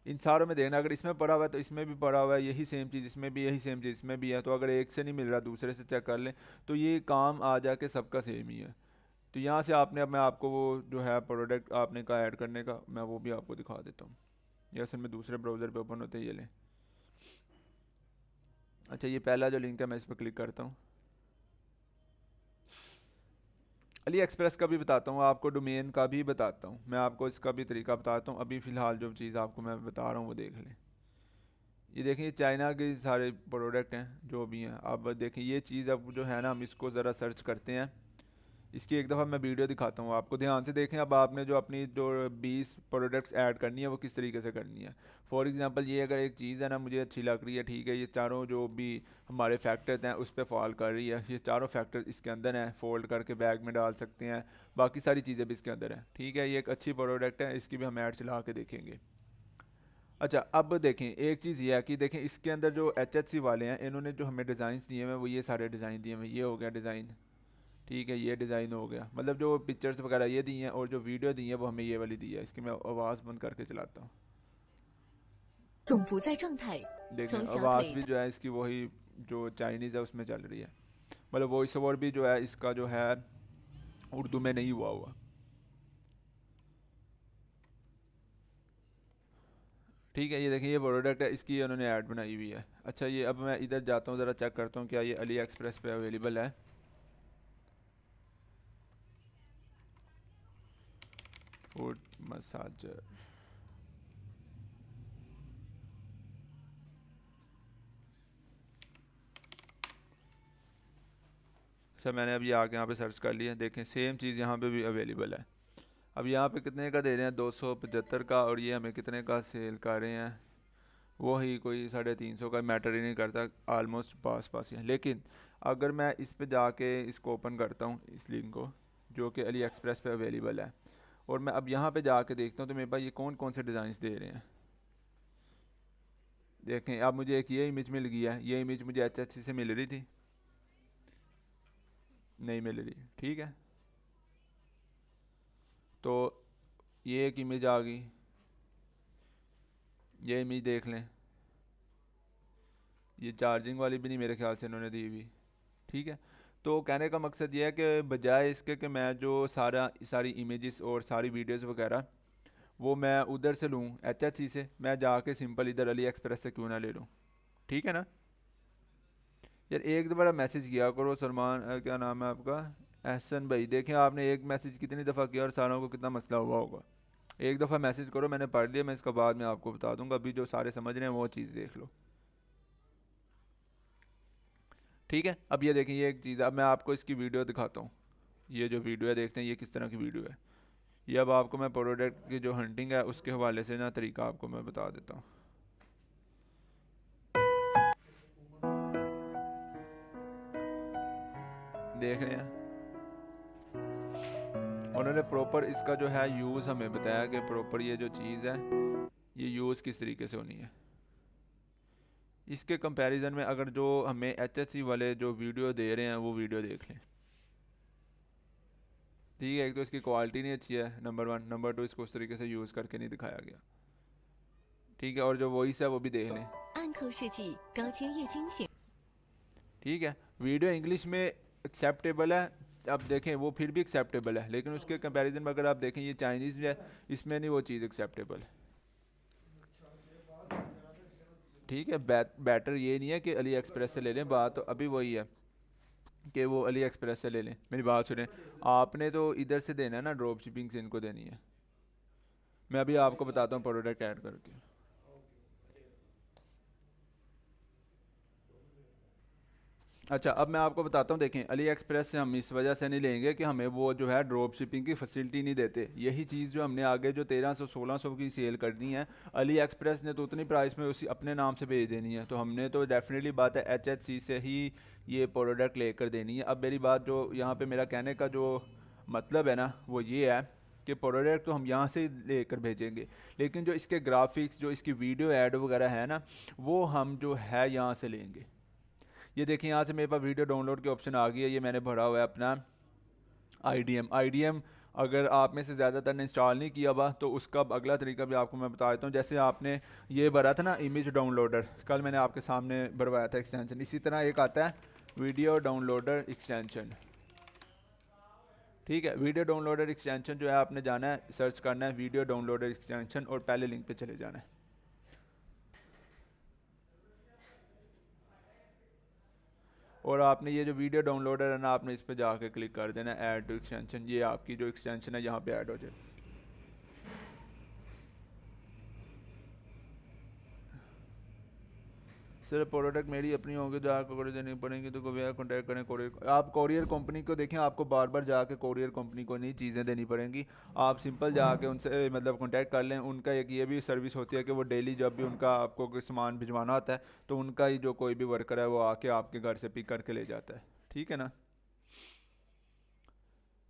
Speaker 1: इन सारों में देखना, अगर इसमें पड़ा हुआ है तो इसमें भी पड़ा हुआ है, यही सेम चीज़ इसमें भी, यही सेम चीज़ इसमें भी है। तो अगर एक से नहीं मिल रहा दूसरे से चेक कर लें, तो ये काम आ जाके सबका सेम ही है। तो यहाँ से आपने, अब मैं आपको वो जो है प्रोडक्ट आपने का ऐड करने का, मैं वो भी आपको दिखा देता हूँ। ये असल में दूसरे ब्राउज़र पे ओपन होते हैं, ये लें। अच्छा, ये पहला जो लिंक है मैं इस पर क्लिक करता हूँ। अली एक्सप्रेस का भी बताता हूँ आपको, डोमेन का भी बताता हूँ, मैं आपको इसका भी तरीका बताता हूँ। अभी फ़िलहाल जो चीज़ आपको मैं बता रहा हूँ वो देख लें। ये देखें, ये चाइना के सारे प्रोडक्ट हैं जो भी हैं। अब देखें ये चीज़ अब जो है ना, हम इसको ज़रा सर्च करते हैं। इसकी एक दफ़ा मैं वीडियो दिखाता हूँ आपको, ध्यान से देखें। अब आपने जो अपनी जो 20 प्रोडक्ट्स ऐड करनी है वो किस तरीके से करनी है। फॉर एग्जांपल ये अगर एक चीज़ है ना मुझे अच्छी लग रही है, ठीक है, ये चारों जो भी हमारे फैक्टर्स हैं उस पर फॉल कर रही है, ये चारों फैक्टर्स इसके अंदर हैं, फोल्ड करके बैग में डाल सकते हैं, बाकी सारी चीज़ें भी इसके अंदर हैं, ठीक है। ये एक अच्छी प्रोडक्ट है, इसकी भी हम ऐड चला के देखेंगे। अच्छा, अब देखें एक चीज़ ये है कि देखें इसके अंदर जो HHC वाले हैं इन्होंने जो हमें डिज़ाइन दिए हुए हैं वो ये सारे डिज़ाइन दिए हुए हैं। ये हो गया डिज़ाइन, ठीक है, ये डिज़ाइन हो गया, मतलब जो पिक्चर्स वगैरह ये दी हैं और जो वीडियो दी है वो हमें ये वाली दी है। इसकी मैं आवाज़ बंद करके चलाता हूँ।
Speaker 2: 总不在状态，
Speaker 1: देखें
Speaker 2: 从小
Speaker 1: आवाज़
Speaker 2: 腿
Speaker 1: भी जो है इसकी वही जो चाइनीज़ है उसमें चल रही है, मतलब वॉइस ओवर भी जो है इसका जो है उर्दू में नहीं हुआ हुआ, ठीक है। ये देखिए ये प्रोडक्ट है, इसकी उन्होंने ऐड बनाई हुई है। अच्छा, ये अब मैं इधर जाता हूँ, ज़रा चेक करता हूँ क्या ये अली एक्सप्रेस पे अवेलेबल है। फूड मसाजर, अच्छा मैंने अभी आके यहाँ पे सर्च कर लिया, देखें सेम चीज़ यहाँ पे भी अवेलेबल है। अब यहाँ पे कितने का दे रहे हैं, 275 का, और ये हमें कितने का सेल कर रहे हैं, वही कोई 350 का, मैटर ही नहीं करता, आलमोस्ट पास पास ही है। लेकिन अगर मैं इस पे जाके इसको ओपन करता हूँ, इस लिंक को जो कि अली एक्सप्रेस पे अवेलेबल है, और मैं अब यहाँ पे जाके देखता हूँ तो मेरे पास ये कौन कौन से डिज़ाइंस दे रहे हैं। देखें अब मुझे एक ये इमेज मिल गई है, ये इमेज मुझे HHC से मिल रही थी, नहीं मिल रही, ठीक है। तो ये एक इमेज आ गई, ये इमेज देख लें, ये चार्जिंग वाली भी नहीं मेरे ख्याल से इन्होंने दी हुई, ठीक है। तो कहने का मकसद ये है कि बजाय इसके कि मैं जो सारी इमेजेस और सारी वीडियोस वगैरह वो मैं उधर से लूँ HHC से, मैं जाके सिंपल इधर अली एक्सप्रेस से क्यों ना ले लूँ, ठीक है ना। यार एक तो बड़ा मैसेज किया करो सलमान, क्या नाम है आपका, एहसन भाई। देखें आपने एक मैसेज कितनी दफ़ा किया और सारों को कितना मसला हुआ होगा। एक दफ़ा मैसेज करो, मैंने पढ़ लिया, मैं इसका बाद में आपको बता दूंगा, अभी जो सारे समझ रहे हैं वो चीज़ देख लो, ठीक है। अब ये देखें ये एक चीज़, अब मैं आपको इसकी वीडियो दिखाता हूँ। ये जो वीडियो है देखते हैं ये किस तरह की वीडियो है। ये अब आपको मैं प्रोडक्ट की जो हंटिंग है उसके हवाले से ना तरीका आपको मैं बता देता हूँ। देख रहे हैं उन्होंने प्रॉपर इसका जो है यूज़ हमें बताया कि प्रॉपर ये जो चीज़ है ये यूज़ किस तरीके से होनी है। इसके कंपैरिजन में अगर जो हमें HHC वाले जो वीडियो दे रहे हैं वो वीडियो देख लें, ठीक है। एक तो इसकी क्वालिटी नहीं अच्छी है, नंबर 1, नंबर 2 इसको उस तरीके से यूज़ करके नहीं दिखाया गया, ठीक है। और जो वॉइस है वो भी देख लें,
Speaker 2: 暗扣设计高阶液晶显
Speaker 1: ठीक है। वीडियो इंग्लिश में एक्सेप्टेबल है, अब देखें वो फिर भी एक्सेप्टेबल है, लेकिन उसके कंपैरिजन में अगर आप देखें ये चाइनीज़ में है, इसमें नहीं वो चीज़ एक्सेप्टेबल, ठीक है। बैटर ये नहीं है कि अली एक्सप्रेस से ले लें, बात तो अभी वही है कि वो अली एक्सप्रेस से ले लें। मेरी बात सुने, आपने तो इधर से देना है ना, ड्रॉप शिपिंग से इनको देनी है। मैं अभी आपको बताता हूँ प्रोडक्ट ऐड करके। अच्छा अब मैं आपको बताता हूँ, देखें अली एक्सप्रेस से हम इस वजह से नहीं लेंगे कि हमें वो जो है ड्रॉप शिपिंग की फैसिलिटी नहीं देते। यही चीज़ जो हमने आगे जो 1300-1600 की सेल करनी है, अली एक्सप्रेस ने तो उतनी प्राइस में उसी अपने नाम से भेज देनी है, तो हमने तो डेफिनेटली बात है HHC से ही ये प्रोडक्ट लेकर देनी है। अब मेरी बात जो यहाँ पर मेरा कहने का जो मतलब है ना वो ये है कि प्रोडक्ट तो हम यहाँ से लेकर भेजेंगे, लेकिन जो इसके ग्राफिक्स जो इसकी वीडियो ऐड वगैरह है ना वो हम जो है यहाँ से लेंगे। ये देखिए यहाँ से मेरे पास वीडियो डाउनलोड की ऑप्शन आ गई है, ये मैंने भरा हुआ है अपना IDM। अगर आप में से ज़्यादातर ने इंस्टॉल नहीं किया हुआ तो उसका अगला तरीका भी आपको मैं बता देता हूँ। जैसे आपने ये भरा था ना इमेज डाउनलोडर, कल मैंने आपके सामने भरवाया था एक्सटेंशन, इसी तरह एक आता है वीडियो डाउनलोडर एक्सटेंशन, ठीक है। वीडियो डाउनलोडर एक्सटेंशन जो है आपने जाना है, सर्च करना है वीडियो डाउनलोडर एक्सटेंशन और पहले लिंक पे चले जाना है। और आपने ये जो वीडियो डाउनलोडर है ना, आपने इस पर जाके क्लिक कर देना ऐड टू एक्सटेंशन, ये आपकी जो एक्सटेंशन है यहाँ पे ऐड हो जाए। सिर्फ प्रोडक्ट मेरी अपनी होंगी तो आपको कोरियर देनी पड़ेंगी, तो भैया कॉन्टैक्ट करें कोरियर। आप कोरियर कंपनी को देखें, आपको बार बार जाके कोरियर कंपनी को नहीं चीज़ें देनी पड़ेंगी। आप सिंपल जाके उनसे मतलब कॉन्टैक्ट कर लें। उनका एक ये भी सर्विस होती है कि वो डेली जब भी उनका आपको कोई सामान भिजवाना होता है तो उनका ही जो कोई भी वर्कर है वो आके आपके घर से पिक करके ले जाता है। ठीक है ना।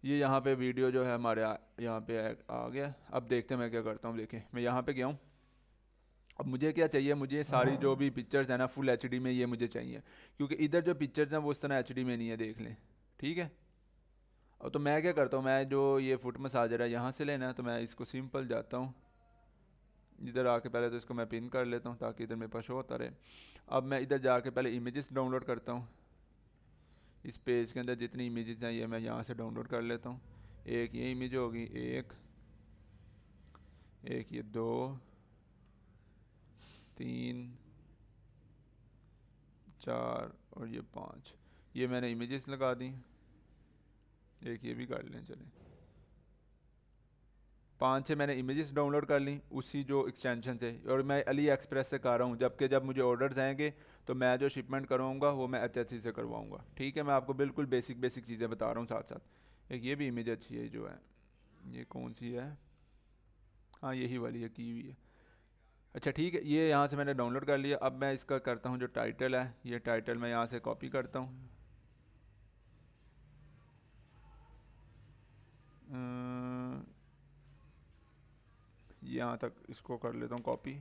Speaker 1: ये यहाँ पे वीडियो जो है हमारे यहाँ पे आ गया। अब देखते हैं मैं क्या करता हूँ। देखें मैं यहाँ पे गया हूँ। अब मुझे क्या चाहिए, मुझे सारी जो भी पिक्चर्स है ना फुल एचडी में ये मुझे चाहिए, क्योंकि इधर जो पिक्चर्स हैं वो उस तरह एचडी में नहीं है, देख लें। ठीक है। अब तो मैं क्या करता हूँ, मैं जो ये फुट मसाजर है यहाँ से लेना है तो मैं इसको सिंपल जाता हूँ इधर आके, पहले तो इसको मैं पिन कर लेता हूँ ताकि इधर मेरे पास शो होता रहे। अब मैं इधर जाके पहले इमेजेस डाउनलोड करता हूँ। इस पेज के अंदर जितनी इमेजेस हैं ये मैं यहाँ से डाउनलोड कर लेता हूँ। एक ये इमेज होगी, एक ये 2 3 4 और ये 5, ये मैंने इमेजेस लगा दी। एक ये भी कर लें, चलें। 5 से मैंने इमेजेस डाउनलोड कर ली उसी जो एक्सटेंशन से, और मैं अली एक्सप्रेस से कर रहा हूँ, जबकि जब मुझे ऑर्डर्स आएंगे तो मैं जो शिपमेंट करवाऊँगा वो मैं HHC से करवाऊँगा। ठीक है, मैं आपको बिल्कुल बेसिक चीज़ें बता रहा हूँ साथ साथ। एक ये भी इमेज अच्छी है जो है, ये कौन सी है, हाँ यही वाली है, की हुई है। अच्छा ठीक है, ये यहाँ से मैंने डाउनलोड कर लिया। अब मैं इसका करता हूँ जो टाइटल है, ये टाइटल मैं यहाँ से कॉपी करता हूँ। यहाँ तक इसको कर लेता हूँ कॉपी।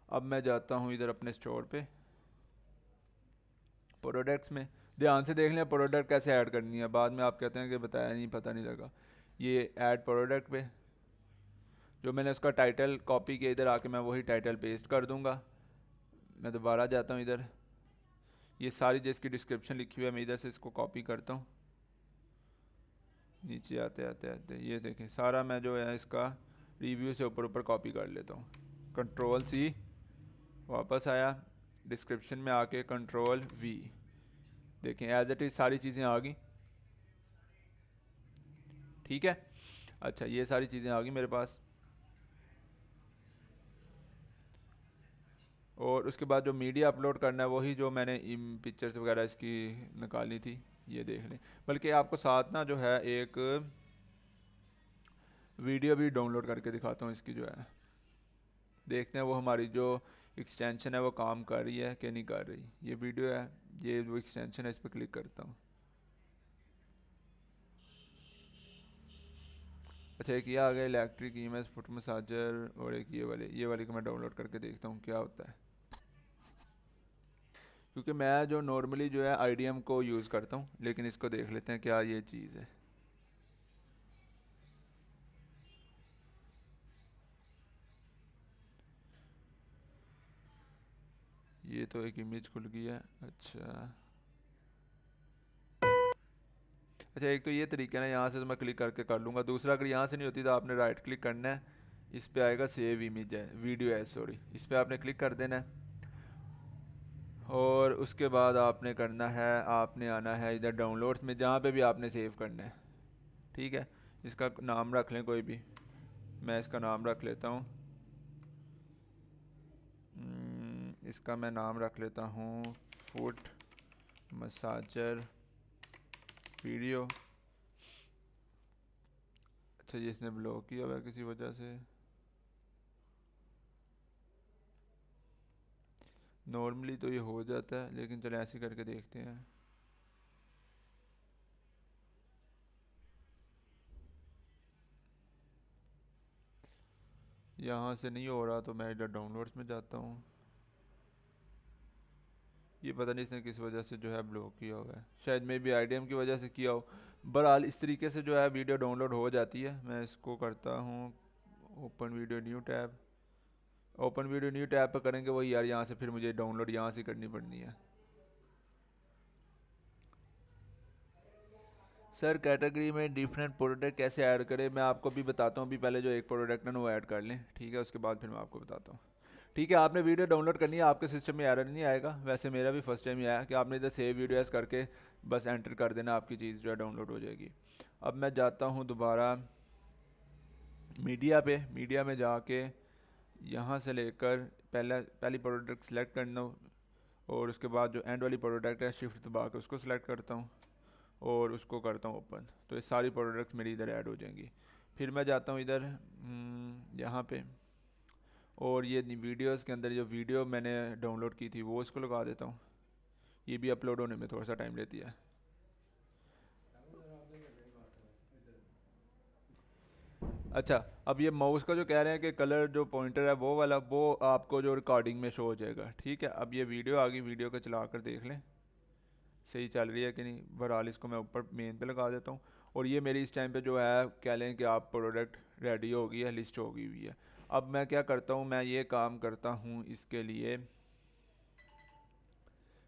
Speaker 1: अब मैं जाता हूँ इधर अपने स्टोर पे, प्रोडक्ट्स में। ध्यान से देख लें प्रोडक्ट कैसे ऐड करनी है, बाद में आप कहते हैं कि बताया नहीं, पता नहीं लगा। ये ऐड प्रोडक्ट पे जो मैंने उसका टाइटल कॉपी किया, इधर आके मैं वही टाइटल पेस्ट कर दूंगा। मैं दोबारा जाता हूँ इधर, ये सारी जिसकी डिस्क्रिप्शन लिखी हुई है मैं इधर से इसको कॉपी करता हूँ। नीचे आते आते आते ये देखें, सारा मैं जो है इसका रिव्यू से ऊपर ऊपर कॉपी कर लेता हूँ। Ctrl+C, वापस आया डिस्क्रिप्शन में आके Ctrl+V, देखें एज इट इज़ सारी चीज़ें आ गई। ठीक है। अच्छा ये सारी चीज़ें आ गई मेरे पास, और उसके बाद जो मीडिया अपलोड करना है वही जो मैंने पिक्चर्स वगैरह इसकी निकाली थी, ये देख लें। बल्कि आपको साथ ना जो है एक वीडियो भी डाउनलोड करके दिखाता हूँ इसकी जो है, देखते हैं वो हमारी जो एक्सटेंशन है वो काम कर रही है कि नहीं कर रही। ये वीडियो है, ये वो एक्सटेंशन है, इस पर क्लिक करता हूँ। अच्छा एक ये आ गया इलेक्ट्रिक इमेज फुट मसाजर, और एक ये वाले को मैं डाउनलोड करके देखता हूँ क्या होता है, क्योंकि मैं जो नॉर्मली जो है IDM को यूज़ करता हूँ, लेकिन इसको देख लेते हैं क्या ये चीज़ है। ये तो एक इमेज खुल गई है। अच्छा एक तो ये तरीका है ना, यहाँ से तो मैं क्लिक करके कर लूँगा। दूसरा अगर यहाँ से नहीं होती तो आपने राइट क्लिक करना है, इस पे आएगा सेव इमेज है, वीडियो है सॉरी, इस पे आपने क्लिक कर देना है। और उसके बाद आपने करना है, आपने आना है इधर डाउनलोड्स में, जहाँ पे भी आपने सेव करना है। ठीक है, इसका नाम रख लें कोई भी, मैं इसका नाम रख लेता हूँ, इसका मैं नाम रख लेता हूँ फुट मसाजर वीडियो। अच्छा ये इसने ब्लॉक किया हुआ है किसी वजह से, नॉर्मली तो ये हो जाता है लेकिन चलो ऐसे करके देखते हैं। यहाँ से नहीं हो रहा तो मैं इधर डाउनलोड्स में जाता हूँ। ये पता नहीं इसने किस वजह से जो है ब्लॉक किया हुआ है, शायद मे बी IDM की वजह से किया हो। बहरहाल इस तरीके से जो है वीडियो डाउनलोड हो जाती है। मैं इसको करता हूँ open video new tab, open video new tab पर करेंगे वही यार, यहाँ से फिर मुझे डाउनलोड यहाँ से करनी पड़नी है। सर कैटेगरी में डिफरेंट प्रोडक्ट कैसे ऐड करें, मैं आपको भी बताता हूँ। अभी पहले जो एक प्रोडक्ट है ना वो ऐड कर लें, ठीक है, उसके बाद फिर मैं आपको बताता हूँ। ठीक है, आपने वीडियो डाउनलोड करनी है, आपके सिस्टम में एरर नहीं आएगा। वैसे मेरा भी फर्स्ट टाइम ही आया कि आपने इधर सेव वीडियो एज करके बस एंटर कर देना, आपकी चीज़ जो है डाउनलोड हो जाएगी। अब मैं जाता हूँ दोबारा मीडिया पे। मीडिया में जाके यहाँ से लेकर पहली प्रोडक्ट सेलेक्ट करना हूँ, और उसके बाद जो एंड वाली प्रोडक्ट है शिफ्ट दबा के उसको सिलेक्ट करता हूँ और उसको करता हूँ ओपन, तो ये सारी प्रोडक्ट्स मेरी इधर ऐड हो जाएंगी। फिर मैं जाता हूँ इधर यहाँ पे, और ये वीडियोस के अंदर जो वीडियो मैंने डाउनलोड की थी वो इसको लगा देता हूँ। ये भी अपलोड होने में थोड़ा सा टाइम लेती है। अच्छा, अब ये माउस का जो कह रहे हैं कि कलर जो पॉइंटर है वो वाला, वो आपको जो रिकॉर्डिंग में शो हो जाएगा। ठीक है, अब ये वीडियो आ गई, वीडियो को चला कर देख लें सही चल रही है कि नहीं। बहरहाल इसको मैं ऊपर मेन पे लगा देता हूँ, और ये मेरी इस टाइम पे जो है कह लें कि आप प्रोडक्ट रेडी हो गई है, लिस्ट हो गई हुई है। अब मैं क्या करता हूँ, मैं ये काम करता हूँ इसके लिए,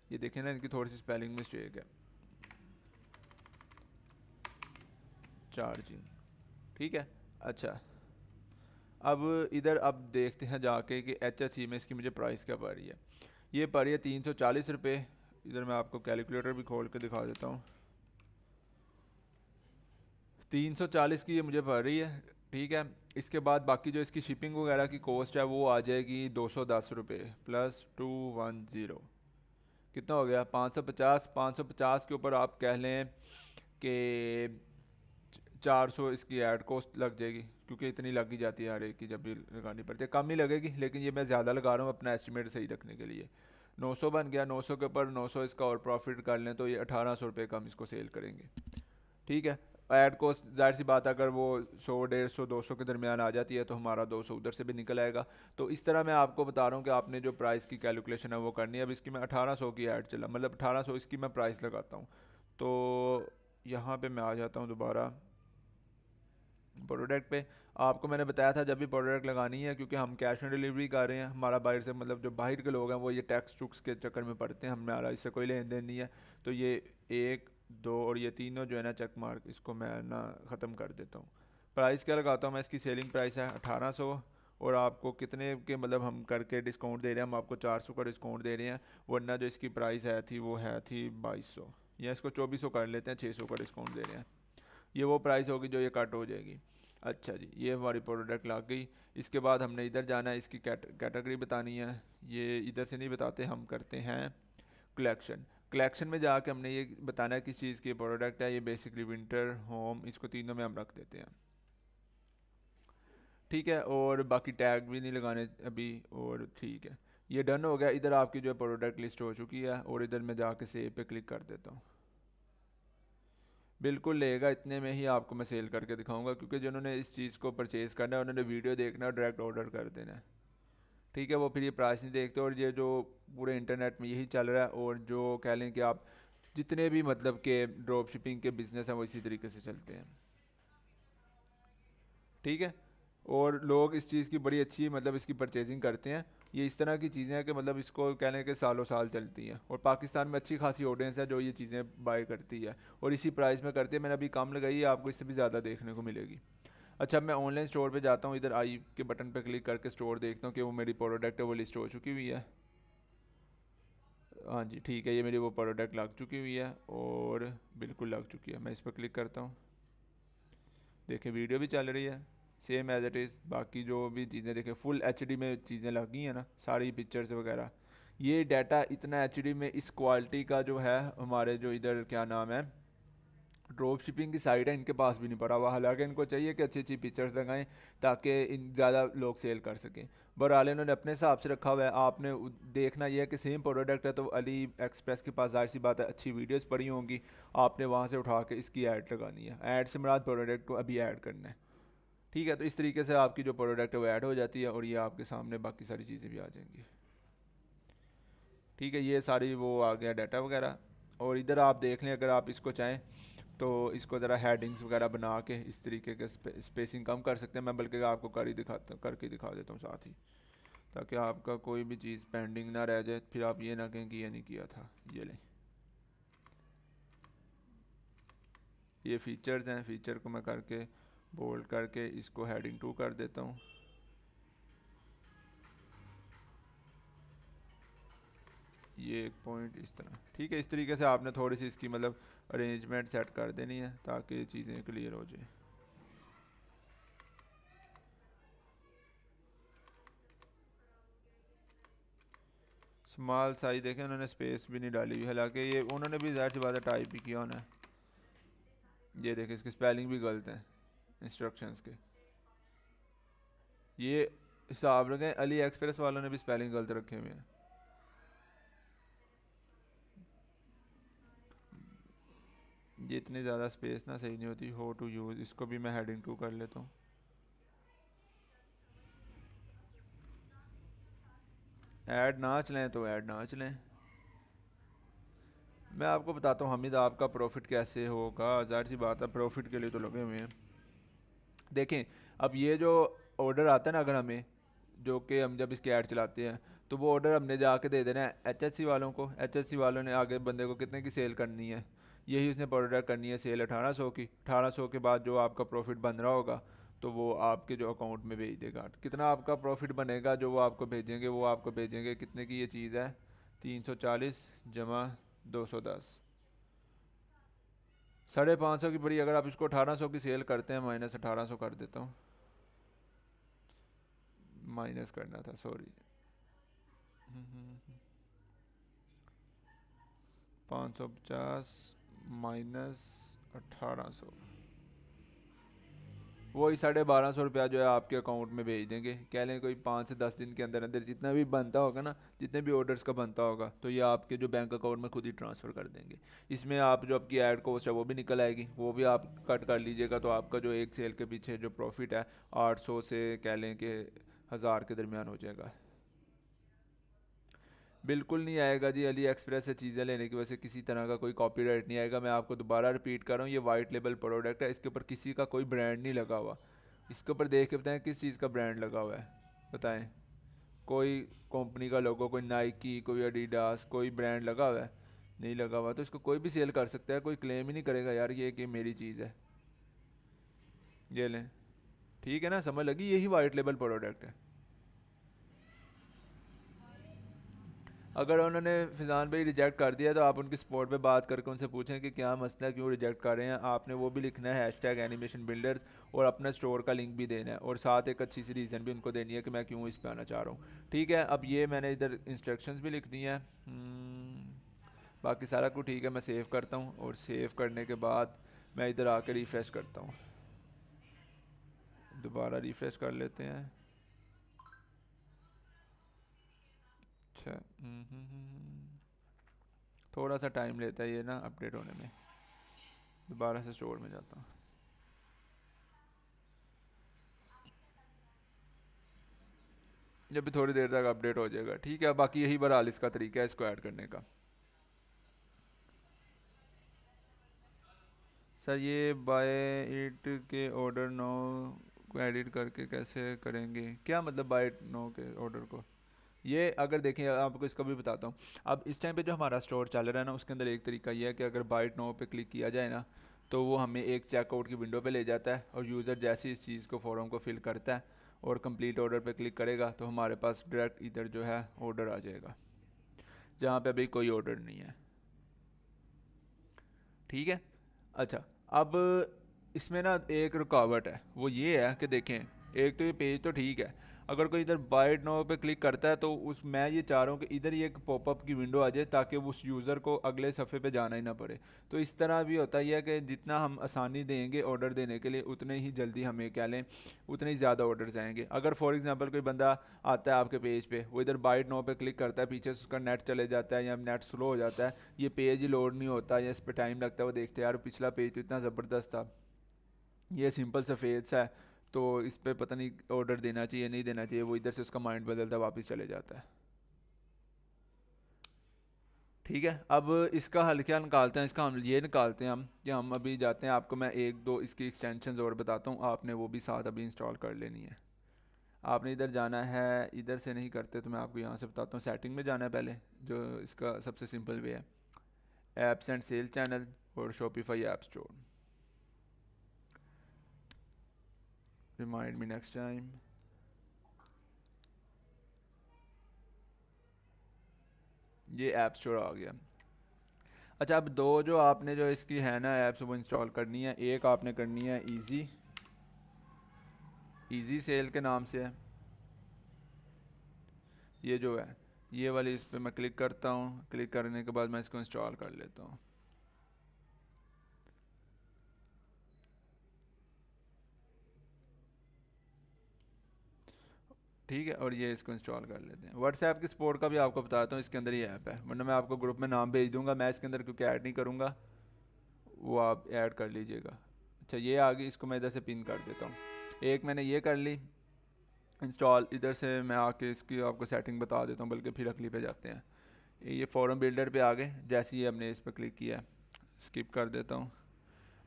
Speaker 1: ये देखें ना इनकी थोड़ी सी स्पेलिंग मिस्टेक है, चार्जिंग। ठीक है, अच्छा अब इधर अब देखते हैं जाके कि HSE में इसकी मुझे प्राइस क्या पड़ रही है। ये पड़ रही है 340 रुपये। इधर मैं आपको कैलकुलेटर भी खोल के दिखा देता हूँ। 340 की ये मुझे पड़ रही है। ठीक है, इसके बाद बाकी जो इसकी शिपिंग वगैरह की कॉस्ट है वो आ जाएगी 210 रुपये प्लस 210, कितना हो गया 550। 550 के ऊपर आप कह लें कि 400 इसकी ऐड कॉस्ट लग जाएगी, क्योंकि इतनी लग ही जाती है हर एक की, जब भी लगानी पड़ती है कम ही लगेगी, लेकिन ये मैं ज़्यादा लगा रहा हूँ अपना एस्टिमेट सही रखने के लिए। 900 बन गया, 900 के ऊपर 900 इसका और प्रॉफिट कर लें तो ये 1800 रुपये का हम इसको सेल करेंगे। ठीक है, ऐड कॉस्ट जाहिर सी बात है अगर वो 100 150 200 के दरमियान आ जाती है तो हमारा 200 उधर से भी निकल आएगा। तो इस तरह मैं आपको बता रहा हूँ कि आपने जो प्राइस की कैलकुलेशन है वो करनी है। अब इसकी मैं 1800 की ऐड चला, मतलब 1800 इसकी मैं प्राइस लगाता हूँ। तो यहाँ पे मैं आ जाता हूँ दोबारा प्रोडक्ट पे। आपको मैंने बताया था जब भी प्रोडक्ट लगानी है, क्योंकि हम कैश ऑन डिलीवरी कर रहे हैं, हमारा बाहर से मतलब जो बाहर के लोग हैं वो ये टैक्स टुक्स के चक्कर में पड़ते हैं, हमारा इससे कोई लेन देन नहीं है। तो ये 1 2 और ये तीनों जो है ना चेक मार्क, इसको मैं ना ख़त्म कर देता हूँ। प्राइस क्या लगाता हूँ मैं, इसकी सेलिंग प्राइस है 1800, और आपको कितने के मतलब हम करके डिस्काउंट दे रहे हैं, हम आपको 400 का डिस्काउंट दे रहे हैं, वरना जो इसकी प्राइस है थी वो है थी 2200, या इसको 2400 कर लेते हैं, 600 का डिस्काउंट दे रहे हैं। ये वो प्राइस होगी जो ये कट हो जाएगी। अच्छा जी, ये हमारी प्रोडक्ट लग गई। इसके बाद हमने इधर जाना है, इसकी कैटेगरी बतानी है। ये इधर से नहीं बताते, हम करते हैं कलेक्शन। कलेक्शन में जाके हमने ये बताना है किस चीज़ की प्रोडक्ट है। ये बेसिकली विंटर होम, इसको तीनों में हम रख देते हैं। ठीक है, और बाकी टैग भी नहीं लगाने अभी, और ठीक है ये डन हो गया। इधर आपकी जो है प्रोडक्ट लिस्ट हो चुकी है, और इधर मैं जाके सेव पे क्लिक कर देता हूँ। बिल्कुल लेगा, इतने में ही आपको मैं सेल करके दिखाऊंगा, क्योंकि जिन्होंने इस चीज़ को परचेज़ करना है उन्होंने वीडियो देखना है, डायरेक्ट ऑर्डर कर देना है। ठीक है, वो फिर ये प्राइस नहीं देखते, और ये जो पूरे इंटरनेट में यही चल रहा है, और जो कह लें कि आप जितने भी मतलब के ड्रॉप शिपिंग के बिज़नेस हैं वो इसी तरीके से चलते हैं। ठीक है, और लोग इस चीज़ की बड़ी अच्छी मतलब इसकी परचेजिंग करते हैं। ये इस तरह की चीज़ें हैं कि मतलब इसको कहने के सालों साल चलती हैं, और पाकिस्तान में अच्छी खासी ऑडियंस है जो ये चीज़ें बाय करती है, और इसी प्राइस में करती है। मैंने अभी कम लगाई है, आपको इससे भी ज़्यादा देखने को मिलेगी। अच्छा, मैं ऑनलाइन स्टोर पे जाता हूँ, इधर आई के बटन पे क्लिक करके स्टोर देखता हूँ कि वो मेरी प्रोडक्ट है वो लिस्ट हो चुकी हुई है। हाँ जी ठीक है, ये मेरी वो प्रोडक्ट लग चुकी हुई है, और बिल्कुल लग चुकी है। मैं इस पर क्लिक करता हूँ, देखें वीडियो भी चल रही है सेम एज इट इज़। बाकी जो भी चीज़ें देखें फुल एचडी में चीज़ें लगी हैं ना, सारी पिक्चर्स वगैरह। ये डाटा इतना एचडी में इस क्वालिटी का जो है हमारे जो इधर क्या नाम है ड्रॉप शिपिंग की साइड है, इनके पास भी नहीं पड़ा हुआ। हालांकि इनको चाहिए कि अच्छी अच्छी पिक्चर्स लगाएं ताकि इन ज़्यादा लोग सेल कर सकें। बहरहाल इन्होंने अपने हिसाब से रखा हुआ है। आपने देखना यह है कि सेम प्रोडक्ट है तो अली एक्सप्रेस के पास जाहिर सी बात है अच्छी वीडियोस पड़ी होंगी, आपने वहाँ से उठा के इसकी ऐड लगानी है। ऐड से मुराद प्रोडक्ट को अभी ऐड करना है। ठीक है, तो इस तरीके से आपकी जो प्रोडक्ट है वो ऐड हो जाती है, और ये आपके सामने बाकी सारी चीज़ें भी आ जाएंगी। ठीक है, ये सारी वो आ गया डाटा वगैरह। और इधर आप देख लें, अगर आप इसको चाहें तो इसको ज़रा हेडिंग्स वगैरह बना के इस तरीके के स्पेसिंग कम कर सकते हैं। मैं बल्कि आपको करके दिखा देता हूँ साथ ही, ताकि आपका कोई भी चीज़ पेंडिंग ना रह जाए, फिर आप ये ना कहें कि ये नहीं किया था। ये लें, ये फ़ीचर्स हैं, फ़ीचर को मैं करके बोल्ड करके इसको हेडिंग 2 कर देता हूँ। ये एक पॉइंट इस तरह, ठीक है। इस तरीके से आपने थोड़ी सी इसकी मतलब अरेंजमेंट सेट कर देनी है ताकि चीज़ें क्लियर हो जाए। स्मॉल साइज देखें, उन्होंने स्पेस भी नहीं डाली हुई, हालांकि ये उन्होंने भी ज़ाहिर सी बात है टाइप ही किया होना है। ये देखें, इसकी स्पेलिंग भी गलत है इंस्ट्रक्शंस के। ये हिसाब रखें, अली एक्सप्रेस वालों ने भी स्पेलिंग गलत रखे हुए हैं। ये इतनी ज़्यादा स्पेस ना सही नहीं होती। हो टू यूज़, इसको भी मैं हेडिंग 2 कर लेता हूँ। ऐड ना चलें तो ऐड ना चलें। मैं आपको बताता हूँ हमीद, आपका प्रॉफिट कैसे होगा। ज़ाहिर सी बात है प्रॉफिट के लिए तो लगे हुए हैं। देखें, अब ये जो ऑर्डर आता है ना, अगर हमें, जो कि हम जब इसके ऐड चलाते हैं तो वो ऑर्डर हमने जाके दे देना है एचएससी वालों को। एचएससी वालों ने आगे बंदे को कितने की सेल करनी है, यही उसने प्रोडक्ट करनी है सेल 1800 की। 1800 के बाद जो आपका प्रॉफिट बन रहा होगा तो वो आपके जो अकाउंट में भेज देगा। कितना आपका प्रॉफिट बनेगा जो वो आपको भेजेंगे, वो आपको भेजेंगे कितने की ये चीज़ है, 340 जमा 210, 550 की पड़ी। अगर आप इसको 1800 की सेल करते हैं, माइनस 1800 कर देता हूँ, माइनस करना था सॉरी, 550 माइनस 1800, वही 1250 जो है आपके अकाउंट में भेज देंगे। कह लें कोई 5 से 10 दिन के अंदर अंदर जितना भी बनता होगा ना, जितने भी ऑर्डर्स का बनता होगा, तो ये आपके जो बैंक अकाउंट में खुद ही ट्रांसफ़र कर देंगे। इसमें आप जो आपकी ऐड कॉस्ट है वो भी निकल आएगी, वो भी आप कट कर लीजिएगा। तो आपका जो एक सेल के पीछे जो प्रॉफिट है 800 से कह लें कि 1000 के दरमियान हो जाएगा। बिल्कुल नहीं आएगा जी। अली एक्सप्रेस से चीज़ें लेने की वजह से किसी तरह का कोई कॉपीराइट नहीं आएगा। मैं आपको दोबारा रिपीट कर रहा हूँ, ये वाइट लेबल प्रोडक्ट है, इसके ऊपर किसी का कोई ब्रांड नहीं लगा हुआ। इसके ऊपर देख के बताएं किस चीज़ का ब्रांड लगा हुआ है, बताएं। कोई कंपनी का लोगो, कोई नाइकी, कोई एडिडास, कोई ब्रांड लगा हुआ है? नहीं लगा हुआ। तो इसको कोई भी सेल कर सकता है, कोई क्लेम ही नहीं करेगा यार ये कि मेरी चीज़ है। ये लें, ठीक है ना, समझ लगी, यही वाइट लेबल प्रोडक्ट है। अगर उन्होंने फिजान भाई रिजेक्ट कर दिया तो आप उनकी स्पॉट पे बात करके उनसे पूछें कि क्या मसला है, क्यों रिजेक्ट कर रहे हैं। आपने वो भी लिखना है हैशटैग एनिमेशन बिल्डर्स, और अपना स्टोर का लिंक भी देना है, और साथ एक अच्छी सी रीज़न भी उनको देनी है कि मैं क्यों इस पे आना चाह रहा हूँ। ठीक है, अब ये मैंने इधर इंस्ट्रक्शंस भी लिख दी हैं। बाकी सारा कुछ ठीक है। मैं सेव करता हूँ, और सेव करने के बाद मैं इधर आकर रिफ़्रेश करता हूँ। दोबारा रिफ़्रेश कर लेते हैं। अच्छा, थोड़ा सा टाइम लेता है ये ना अपडेट होने में। दोबारा से स्टोर में जाता हूँ। ये भी थोड़ी देर तक अपडेट हो जाएगा, ठीक है। बाकी यही बहरहाल इसका तरीका है इसको ऐड करने का। सर ये बाय इट के ऑर्डर नो को एडिट करके कैसे करेंगे? क्या मतलब बाय नो के ऑर्डर को? ये अगर देखें, आपको इसका भी बताता हूँ। अब इस टाइम पे जो हमारा स्टोर चल रहा है ना, उसके अंदर एक तरीका ये है कि अगर बाइट नो पे क्लिक किया जाए ना, तो वो हमें एक चेकआउट की विंडो पे ले जाता है, और यूज़र जैसे इस चीज़ को फॉर्म को फिल करता है और कंप्लीट ऑर्डर पे क्लिक करेगा तो हमारे पास डायरेक्ट इधर जो है ऑर्डर आ जाएगा, जहाँ पे अभी कोई ऑर्डर नहीं है। ठीक है। अच्छा, अब इसमें ना एक रुकावट है, वो ये है कि देखें, एक तो ये पेज तो ठीक है, अगर कोई इधर बाय नाउ पे क्लिक करता है तो उस मैं ये चाह रहा हूँ कि इधर ही एक पॉपअप की विंडो आ जाए ताकि उस यूज़र को अगले सफ़े पे जाना ही ना पड़े। तो इस तरह भी होता ही है कि जितना हम आसानी देंगे ऑर्डर देने के लिए, उतने ही जल्दी हमें क्या लें, उतने ही ज़्यादा ऑर्डर्स आएंगे। अगर फॉर एग्जांपल कोई बंदा आता है आपके पेज पे, वो इधर बाय नाउ पे क्लिक करता है, पीछे से उसका नेट चले जाता है या नेट स्लो हो जाता है, ये पेज ही लोड नहीं होता या इस पर टाइम लगता है, वो देखते हैं यार पिछला पेज तो इतना ज़बरदस्त था, ये सिंपल सफ़ेद सा है, तो इस पर पता नहीं ऑर्डर देना चाहिए नहीं देना चाहिए, वो इधर से उसका माइंड बदलता वापस चले जाता है। ठीक है, अब इसका हल क्या निकालते हैं? इसका हम ये निकालते हैं हम कि हम अभी जाते हैं, आपको मैं एक दो इसकी एक्सटेंशंस और बताता हूँ, आपने वो भी साथ अभी इंस्टॉल कर लेनी है। आपने इधर जाना है, इधर से नहीं करते तो मैं आपको यहाँ से बताता हूँ। सेटिंग में जाना है पहले, जो इसका सबसे सिंपल वे है, एप्स एंड सेल चैनल और Shopify app store. Remind me next time. ये ऐप स्टोर आ गया। अच्छा, अब दो जो आपने जो इसकी है ना ऐप्स वो इंस्टॉल करनी है। एक आपने करनी है इजी सेल के नाम से है ये जो है, ये वाली। इस पर मैं क्लिक करता हूँ, क्लिक करने के बाद मैं इसको इंस्टॉल कर लेता हूँ। ठीक है, और ये इसको इंस्टॉल कर लेते हैं। व्हाट्सएप की सपोर्ट का भी आपको बताता हूँ, इसके अंदर ये ऐप है, वरना मैं आपको ग्रुप में नाम भेज दूंगा, मैं इसके अंदर क्योंकि ऐड नहीं करूँगा, वो आप ऐड कर लीजिएगा। अच्छा, ये आ गई, इसको मैं इधर से पिन कर देता हूँ। एक मैंने ये कर ली इंस्टॉल। इधर से मैं आके इसकी आपको सेटिंग बता देता हूँ, बल्कि फिर अगली पे जाते हैं। ये फॉर्म बिल्डर पे आ गए, जैसे ही हमने इस पर क्लिक किया, स्किप कर देता हूँ।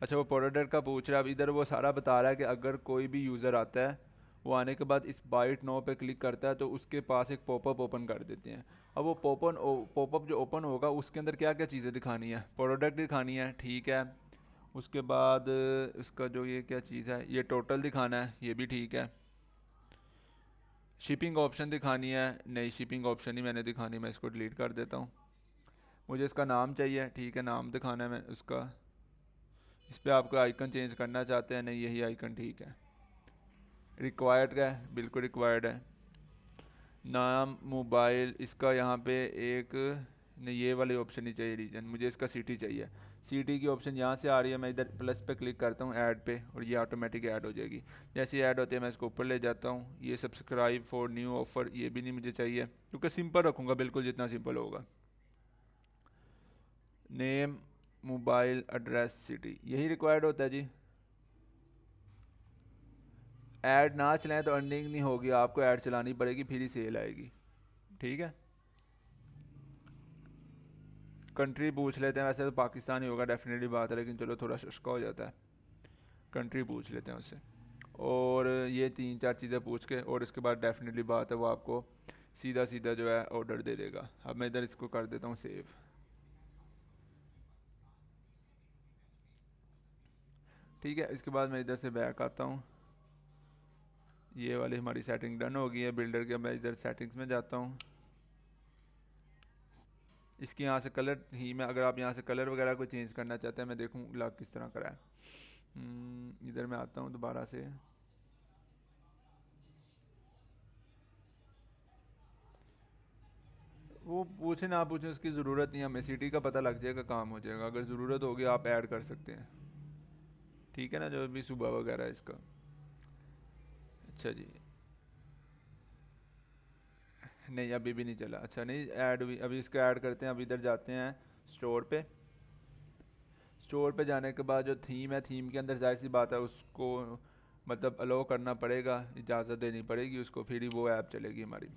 Speaker 1: अच्छा, वो प्रोडक्ट का पूछ रहा है। अब इधर वो सारा बता रहा है कि अगर कोई भी यूज़र आता है, वो आने के बाद इस बाइट नो पे क्लिक करता है तो उसके पास एक पॉपअप ओपन कर देते हैं। अब वो पॉपअप जो ओपन होगा उसके अंदर क्या क्या चीज़ें दिखानी है, प्रोडक्ट दिखानी है, ठीक है। उसके बाद इसका जो ये क्या चीज़ है, ये टोटल दिखाना है, ये भी ठीक है। शिपिंग ऑप्शन दिखानी है, नहीं शिपिंग ऑप्शन ही मैंने दिखानी, मैं इसको डिलीट कर देता हूँ। मुझे इसका नाम चाहिए, ठीक है, नाम दिखाना है मैं उसका। इस पर आपको आइकन चेंज करना चाहते हैं, नहीं यही आइकन ठीक है। रिक्वायर्ड है, बिल्कुल रिक्वायर्ड है। नाम, मोबाइल, इसका यहाँ पे एक, नहीं ये वाले ऑप्शन ही चाहिए, रीजन मुझे इसका सिटी चाहिए। सिटी की ऑप्शन यहाँ से आ रही है, मैं इधर प्लस पे क्लिक करता हूँ ऐड पे, और ये ऑटोमेटिक ऐड हो जाएगी। जैसे ही ऐड होती है मैं इसको ऊपर ले जाता हूँ। ये सब्सक्राइब फॉर न्यू ऑफ़र, ये भी नहीं मुझे चाहिए, क्योंकि सिंपल रखूँगा, बिल्कुल जितना सिंपल होगा। नेम, मोबाइल, एड्रेस, सिटी, यही रिक्वायर्ड होता है जी। ऐड ना चलाएं तो अर्निंग नहीं होगी, आपको ऐड चलानी पड़ेगी, फिर ही सेल आएगी, ठीक है। कंट्री पूछ लेते हैं, वैसे तो पाकिस्तान ही होगा डेफिनेटली बात है, लेकिन चलो थोड़ा सस्ता हो जाता है, कंट्री पूछ लेते हैं उससे। और ये तीन चार चीज़ें पूछ के, और इसके बाद डेफिनेटली बात है वो आपको सीधा सीधा जो है ऑर्डर दे देगा। अब मैं इधर इसको कर देता हूँ सेव। ठीक है, इसके बाद मैं इधर से बैक आता हूँ। ये वाली हमारी सेटिंग डन हो गई है बिल्डर के। मैं इधर सेटिंग्स में जाता हूँ, इसकी यहाँ से कलर ही में, अगर आप यहाँ से कलर वगैरह को चेंज करना चाहते हैं, मैं देखूँ लॉक किस तरह करा है। इधर मैं आता हूँ दोबारा से। वो पूछे ना पूछे उसकी ज़रूरत नहीं है, हमें सिटी का पता लग जाएगा, काम हो जाएगा। अगर ज़रूरत होगी आप ऐड कर सकते हैं, ठीक है ना, जो भी सुबह वगैरह है इसका। अच्छा जी, नहीं अभी भी नहीं चला। अच्छा नहीं ऐड भी, अभी इसको ऐड करते हैं। अभी इधर जाते हैं स्टोर पे। स्टोर पे जाने के बाद जो थीम है, थीम के अंदर जाहिर सी बात है उसको मतलब अलो करना पड़ेगा, इजाज़त देनी पड़ेगी उसको, फिर ही वो ऐप चलेगी हमारी।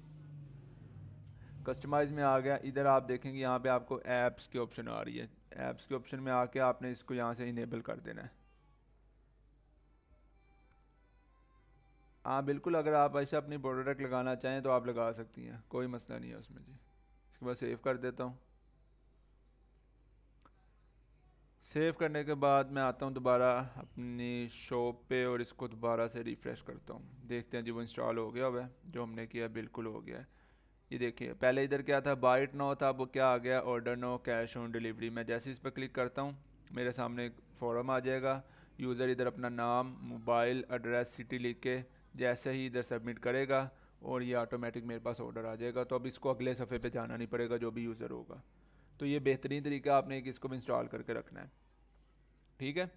Speaker 1: कस्टमाइज़ में आ गया। इधर आप देखेंगे यहाँ पे आपको ऐप्स की ऑप्शन आ रही है। ऐप्स के ऑप्शन में आके आपने इसको यहाँ से इनेबल कर देना है। हाँ बिल्कुल, अगर आप ऐसा अपनी प्रोडक्ट लगाना चाहें तो आप लगा सकती हैं, कोई मसला नहीं है उसमें जी। इसके बाद सेव कर देता हूँ। सेव करने के बाद मैं आता हूँ दोबारा अपनी शॉप पे, और इसको दोबारा से रिफ़्रेश करता हूँ। देखते हैं जी वो इंस्टॉल हो गया हुआ है, जो हमने किया बिल्कुल हो गया है। ये देखिए पहले इधर क्या था, बाइट नो था, वो क्या आ गया, order no, cash on delivery. मैं जैसे इस पर क्लिक करता हूँ मेरे सामने एक फॉर्म आ जाएगा। यूज़र इधर अपना नाम, मोबाइल, एड्रेस, सिटी लिख के जैसे ही इधर सबमिट करेगा, और ये ऑटोमेटिक मेरे पास ऑर्डर आ जाएगा। तो अब इसको अगले सफ़े पे जाना नहीं पड़ेगा जो भी यूज़र होगा। तो ये बेहतरीन तरीका, आपने एक इसको भी इंस्टॉल करके रखना है, ठीक है।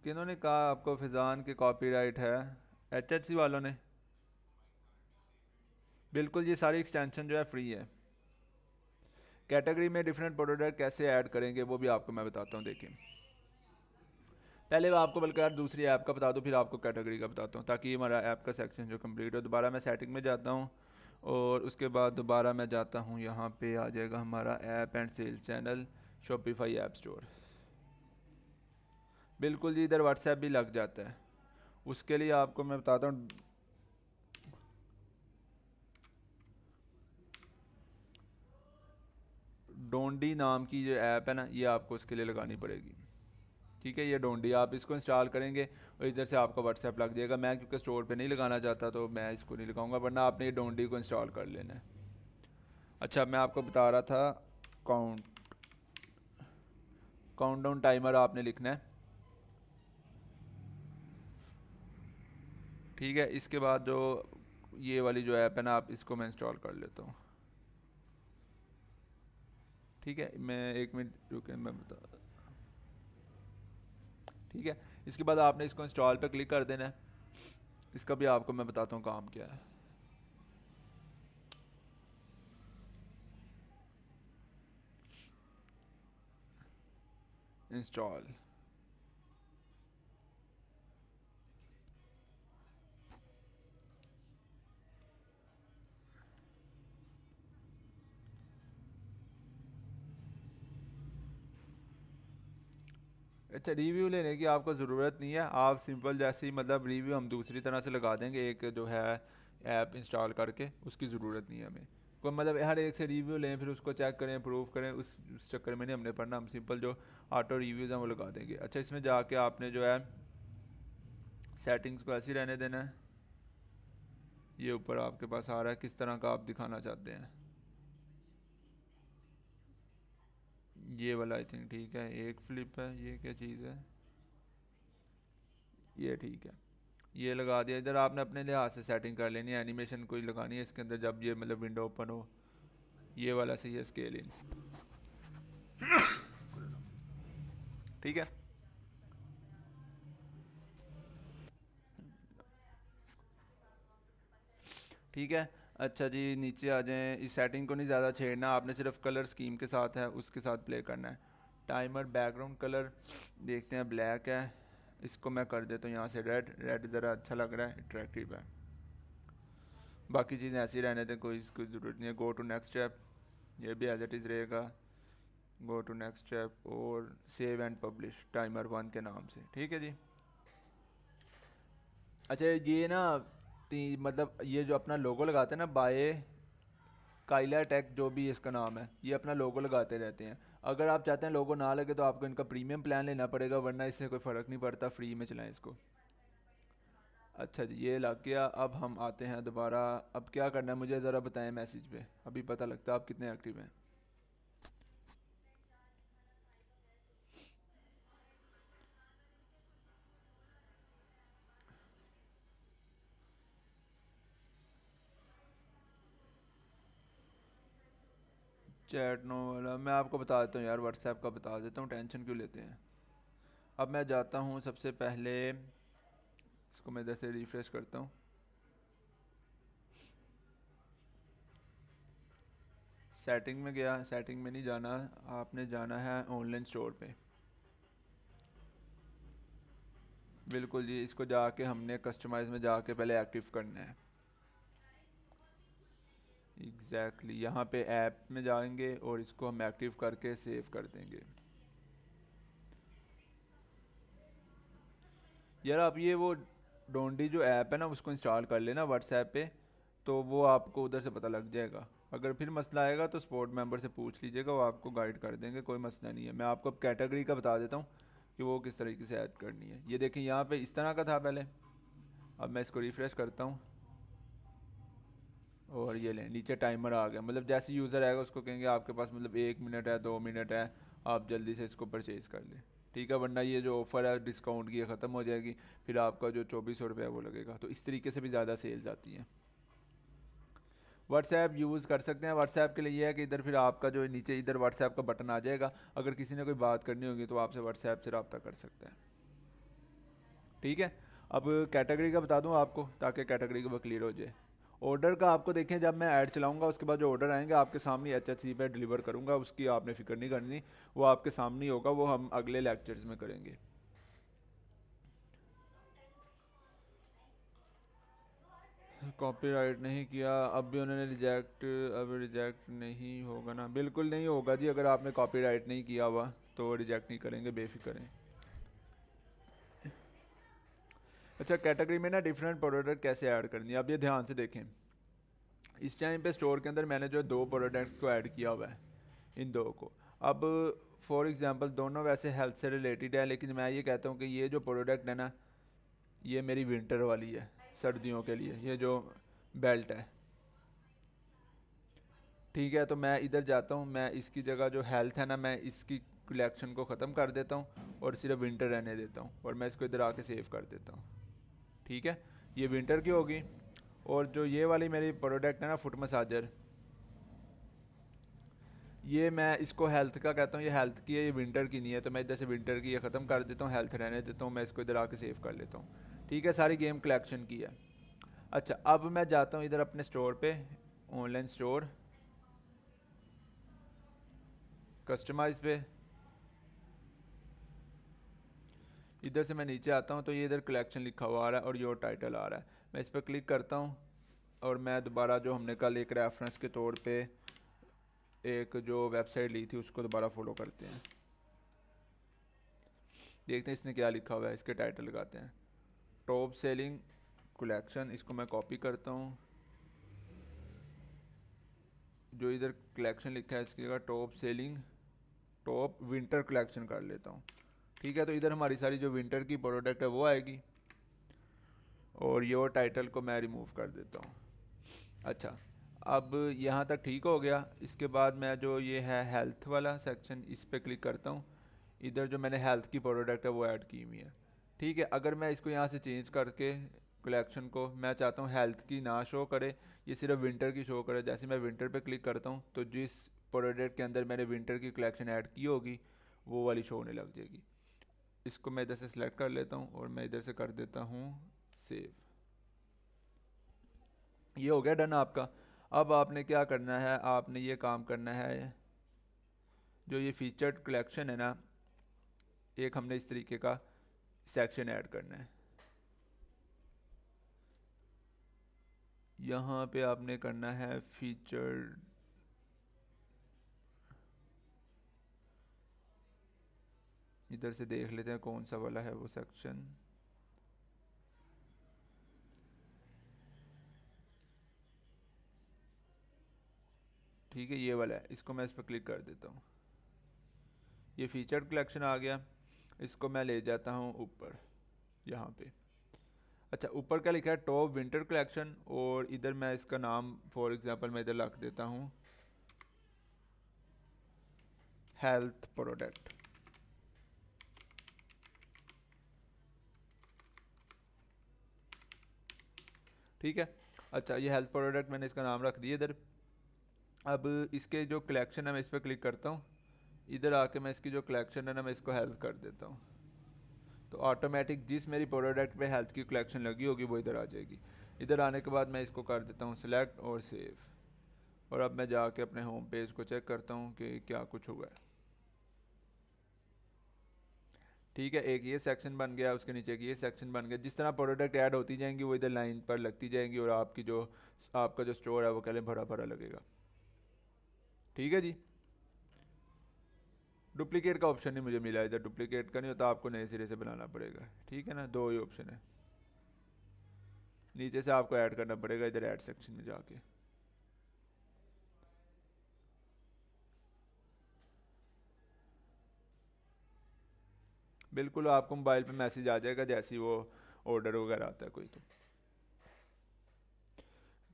Speaker 1: किन्होंने कहा आपको फिजान की कॉपीराइट है? एचएचसी वालों ने। बिल्कुल, ये सारी एक्सटेंशन जो है फ्री है। कैटेगरी में डिफरेंट प्रोडक्ट कैसे ऐड करेंगे वो भी आपको मैं बताता हूँ। देखिए पहले मैं आपको बल्कि यार दूसरी ऐप का बता दूँ, फिर आपको कैटेगरी का बताता हूँ, ताकि हमारा ऐप का सेक्शन जो कंप्लीट हो। दोबारा मैं सेटिंग में जाता हूँ, और उसके बाद दोबारा मैं जाता हूँ, यहाँ पे आ जाएगा हमारा app and sales channel, Shopify app store. बिल्कुल जी, इधर व्हाट्सएप भी लग जाता है। उसके लिए आपको मैं बताता हूँ, डोंडी नाम की जो ऐप है ना, ये आपको उसके लिए लगानी पड़ेगी। ठीक है, ये डोंडी आप इसको इंस्टॉल करेंगे और इधर से आपका व्हाट्सएप लग जाएगा। मैं क्योंकि स्टोर पे नहीं लगाना चाहता तो मैं इसको नहीं लगाऊंगा, वरना आपने ये डोंडी को इंस्टॉल कर लेना है। अच्छा, मैं आपको बता रहा था काउंटडाउन टाइमर आपने लिखना है। ठीक है, इसके बाद जो ये वाली जो ऐप है ना, आप इसको मैं इंस्टॉल कर लेता हूँ। ठीक है, मैं 1 मिनट रुके, मैं बता। ठीक है, इसके बाद आपने इसको इंस्टॉल पे क्लिक कर देना है। इसका भी आपको मैं बताता हूँ काम क्या है। इंस्टॉल, अच्छा रिव्यू लेने की आपको ज़रूरत नहीं है। आप सिंपल जैसे ही मतलब रिव्यू हम दूसरी तरह से लगा देंगे, एक जो है ऐप इंस्टॉल करके, उसकी ज़रूरत नहीं है हमें। कोई मतलब हर एक से रिव्यू लें फिर उसको चेक करें, प्रूव करें, उस चक्कर में नहीं हमने पढ़ना। हम सिंपल जो ऑटो रिव्यूज़ हैं वो लगा देंगे। अच्छा, इसमें जाके आपने जो है सेटिंग्स को ऐसे ही रहने देना है। ये ऊपर आपके पास आ रहा है, किस तरह का आप दिखाना चाहते हैं। ये वाला आई थिंक ठीक है, एक फ्लिप है, ये क्या चीज़ है, ये ठीक है। ये लगा दिया। इधर आपने अपने लिहाज से सेटिंग कर लेनी है, एनिमेशन कोई लगानी है इसके अंदर जब ये मतलब विंडो ओपन हो। ये वाला सही है, स्केल इन। ठीक है, ठीक है। अच्छा जी, नीचे आ जाएं। इस सेटिंग को नहीं ज़्यादा छेड़ना, आपने सिर्फ कलर स्कीम के साथ है उसके साथ प्ले करना है। टाइमर बैकग्राउंड कलर देखते हैं, ब्लैक है, इसको मैं कर देता हूँ यहाँ से रेड। रेड ज़रा अच्छा लग रहा है, अट्रैक्टिव है। बाकी चीज़ें ऐसी रहने दें, कोई इसकी ज़रूरत नहीं है। गो टू नेक्स्ट स्टेप, ये भी एज इट इज़ रहेगा। गो टू नेक्स्ट स्टेप और सेव एंड पब्लिश टाइमर 1 के नाम से। ठीक है जी। अच्छा, ये ना मतलब ये जो अपना लोगो लगाते हैं ना, बाय काइला टेक जो भी इसका नाम है, ये अपना लोगो लगाते रहते हैं। अगर आप चाहते हैं लोगो ना लगे तो आपको इनका प्रीमियम प्लान लेना पड़ेगा, वरना इससे कोई फ़र्क नहीं पड़ता, फ्री में चलाएं इसको। अच्छा जी, ये लग गया। अब हम आते हैं दोबारा। अब क्या करना है मुझे ज़रा बताएं मैसेज पे, अभी पता लगता है आप कितने एक्टिव हैं। चैट नो वाला मैं आपको बता देता हूँ यार, व्हाट्सएप का बता देता हूँ, टेंशन क्यों लेते हैं। अब मैं जाता हूँ सबसे पहले, इसको मैं इधर से रिफ्रेश करता हूँ। सेटिंग में गया, सेटिंग में नहीं जाना, आपने जाना है ऑनलाइन स्टोर पे। बिल्कुल जी, इसको जाके हमने कस्टमाइज में जाके पहले एक्टिव करना है। एग्जैक्टली यहाँ पे ऐप में जाएंगे और इसको हम एक्टिव करके सेव कर देंगे। यार आप ये वो डोंडी जो ऐप है ना उसको इंस्टॉल कर लेना व्हाट्सएप पे, तो वो आपको उधर से पता लग जाएगा। अगर फिर मसला आएगा तो सपोर्ट मेंबर से पूछ लीजिएगा, वो आपको गाइड कर देंगे, कोई मसला नहीं है। मैं आपको अब कैटेगरी का बता देता हूँ कि वो किस तरीके से ऐड करनी है। ये देखें यहाँ पे इस तरह का था पहले, अब मैं इसको रिफ़्रेश करता हूँ और ये लें नीचे टाइमर आ गया। मतलब जैसे यूज़र आएगा उसको कहेंगे आपके पास मतलब 1 मिनट है, 2 मिनट है, आप जल्दी से इसको परचेज़ कर लें। ठीक है, वरना ये जो ऑफ़र है डिस्काउंट की ये ख़त्म हो जाएगी, फिर आपका जो 2400 रुपये है वो लगेगा। तो इस तरीके से भी ज़्यादा सेल्स आती हैं। व्हाट्सएप यूज़ कर सकते हैं। व्हाट्सएप के लिए ये है कि इधर फिर आपका जो नीचे इधर व्हाट्सएप का बटन आ जाएगा, अगर किसी ने कोई बात करनी होगी तो आपसे व्हाट्सएप से रब्ता कर सकता है। ठीक है, अब कैटेगरी का बता दूं आपको ताकि कैटेगरी का क्लियर हो जाए। ऑर्डर का आपको देखें, जब मैं ऐड चलाऊंगा उसके बाद जो ऑर्डर आएंगे आपके सामने HHC पे डिलीवर करूंगा, उसकी आपने फिक्र नहीं करनी, वो आपके सामने ही होगा, वो हम अगले लेक्चर्स में करेंगे। कॉपीराइट नहीं किया, अब भी उन्होंने रिजेक्ट, अब रिजेक्ट नहीं होगा ना? बिल्कुल नहीं होगा जी, अगर आपने कॉपीराइट नहीं किया हुआ तो रिजेक्ट नहीं करेंगे, बेफिक्र हैं। अच्छा, कैटेगरी में ना डिफरेंट प्रोडक्ट कैसे ऐड करनी है, अब ये ध्यान से देखें। इस टाइम पे स्टोर के अंदर मैंने जो 2 प्रोडक्ट्स को ऐड किया हुआ है, इन 2 को। अब फॉर एग्जांपल दोनों वैसे हेल्थ से रिलेटेड है, लेकिन मैं ये कहता हूँ कि ये जो प्रोडक्ट है ना, ये मेरी विंटर वाली है, सर्दियों के लिए, ये जो बेल्ट है। ठीक है, तो मैं इधर जाता हूँ, मैं इसकी जगह जो हेल्थ है ना, मैं इसकी कलेक्शन को ख़त्म कर देता हूँ और सिर्फ विंटर रहने देता हूँ, और मैं इसको इधर आके सेव कर देता हूँ। ठीक है, ये विंटर की होगी। और जो ये वाली मेरी प्रोडक्ट है ना, फुट मसाजर, ये मैं इसको हेल्थ का कहता हूँ, ये हेल्थ की है, ये विंटर की नहीं है, तो मैं इधर से विंटर की ये ख़त्म कर देता हूँ, हेल्थ रहने देता हूँ, मैं इसको इधर आके सेव कर लेता हूँ। ठीक है, सारी गेम कलेक्शन की है। अच्छा, अब मैं जाता हूँ इधर अपने स्टोर पे, ऑनलाइन स्टोर, कस्टमाइज पे, इधर से मैं नीचे आता हूँ तो ये इधर कलेक्शन लिखा हुआ आ रहा है और योर टाइटल आ रहा है। मैं इस पर क्लिक करता हूँ और मैं दोबारा जो हमने कल एक रेफरेंस के तौर पे एक जो वेबसाइट ली थी उसको दोबारा फॉलो करते हैं, देखते हैं इसने क्या लिखा हुआ है, इसके टाइटल लगाते हैं, टॉप सेलिंग कलेक्शन। इसको मैं कॉपी करता हूँ, जो इधर कलेक्शन लिखा है इसकी जगह top selling top winter collection कर लेता हूँ। ठीक है, तो इधर हमारी सारी जो विंटर की प्रोडक्ट है वो आएगी, और योर टाइटल को मैं रिमूव कर देता हूँ। अच्छा, अब यहाँ तक ठीक हो गया। इसके बाद मैं जो ये है हेल्थ वाला सेक्शन, इस पर क्लिक करता हूँ, इधर जो मैंने हेल्थ की प्रोडक्ट है वो ऐड की हुई है। ठीक है, अगर मैं इसको यहाँ से चेंज करके कलेक्शन को, मैं चाहता हूँ हेल्थ की ना शो करे, ये सिर्फ विंटर की शो करे, जैसे मैं विंटर पे क्लिक करता हूँ तो जिस प्रोडक्ट के अंदर मैंने विंटर की कलेक्शन ऐड की होगी वो वाली शो होने लग जाएगी। इसको मैं इधर से सिलेक्ट कर लेता हूँ और मैं इधर से कर देता हूँ सेव। ये हो गया डन आपका। अब आपने क्या करना है, आपने ये काम करना है, जो ये फीचर्ड कलेक्शन है ना, एक हमने इस तरीके का सेक्शन ऐड करना है। यहाँ पे आपने करना है फीचर्ड, इधर से देख लेते हैं कौन सा वाला है वो सेक्शन। ठीक है, ये वाला है, इसको मैं इस पर क्लिक कर देता हूँ, ये फीचर्ड कलेक्शन आ गया। इसको मैं ले जाता हूँ ऊपर यहाँ पे। अच्छा, ऊपर क्या लिखा है, टॉप विंटर कलेक्शन, और इधर मैं इसका नाम फॉर एग्जांपल मैं इधर रख देता हूँ हेल्थ प्रोडक्ट। ठीक है, अच्छा ये हेल्थ प्रोडक्ट मैंने इसका नाम रख दिया इधर। अब इसके जो कलेक्शन है मैं इस पर क्लिक करता हूँ, इधर आके मैं इसकी जो कलेक्शन है ना मैं इसको हेल्थ कर देता हूँ, तो ऑटोमेटिक जिस मेरी प्रोडक्ट पे हेल्थ की कलेक्शन लगी होगी वो इधर आ जाएगी। इधर आने के बाद मैं इसको कर देता हूँ सिलेक्ट और सेव, और अब मैं जाके अपने होम पेज को चेक करता हूँ कि क्या कुछ हुआ है। ठीक है, एक ये सेक्शन बन गया, उसके नीचे एक ये सेक्शन बन गया। जिस तरह प्रोडक्ट ऐड होती जाएंगी वो इधर लाइन पर लगती जाएंगी, और आपका जो स्टोर है वो कहले भरा भरा लगेगा। ठीक है जी, डुप्लीकेट का ऑप्शन नहीं मुझे मिला इधर, डुप्लीकेट का नहीं होता, आपको नए सिरे से बनाना पड़ेगा। ठीक है ना, दो ही ऑप्शन है, नीचे से आपको ऐड करना पड़ेगा इधर ऐड सेक्शन में जाके। बिल्कुल, आपको मोबाइल पे मैसेज आ जाएगा जैसे ही वो ऑर्डर वगैरह आता है कोई। तो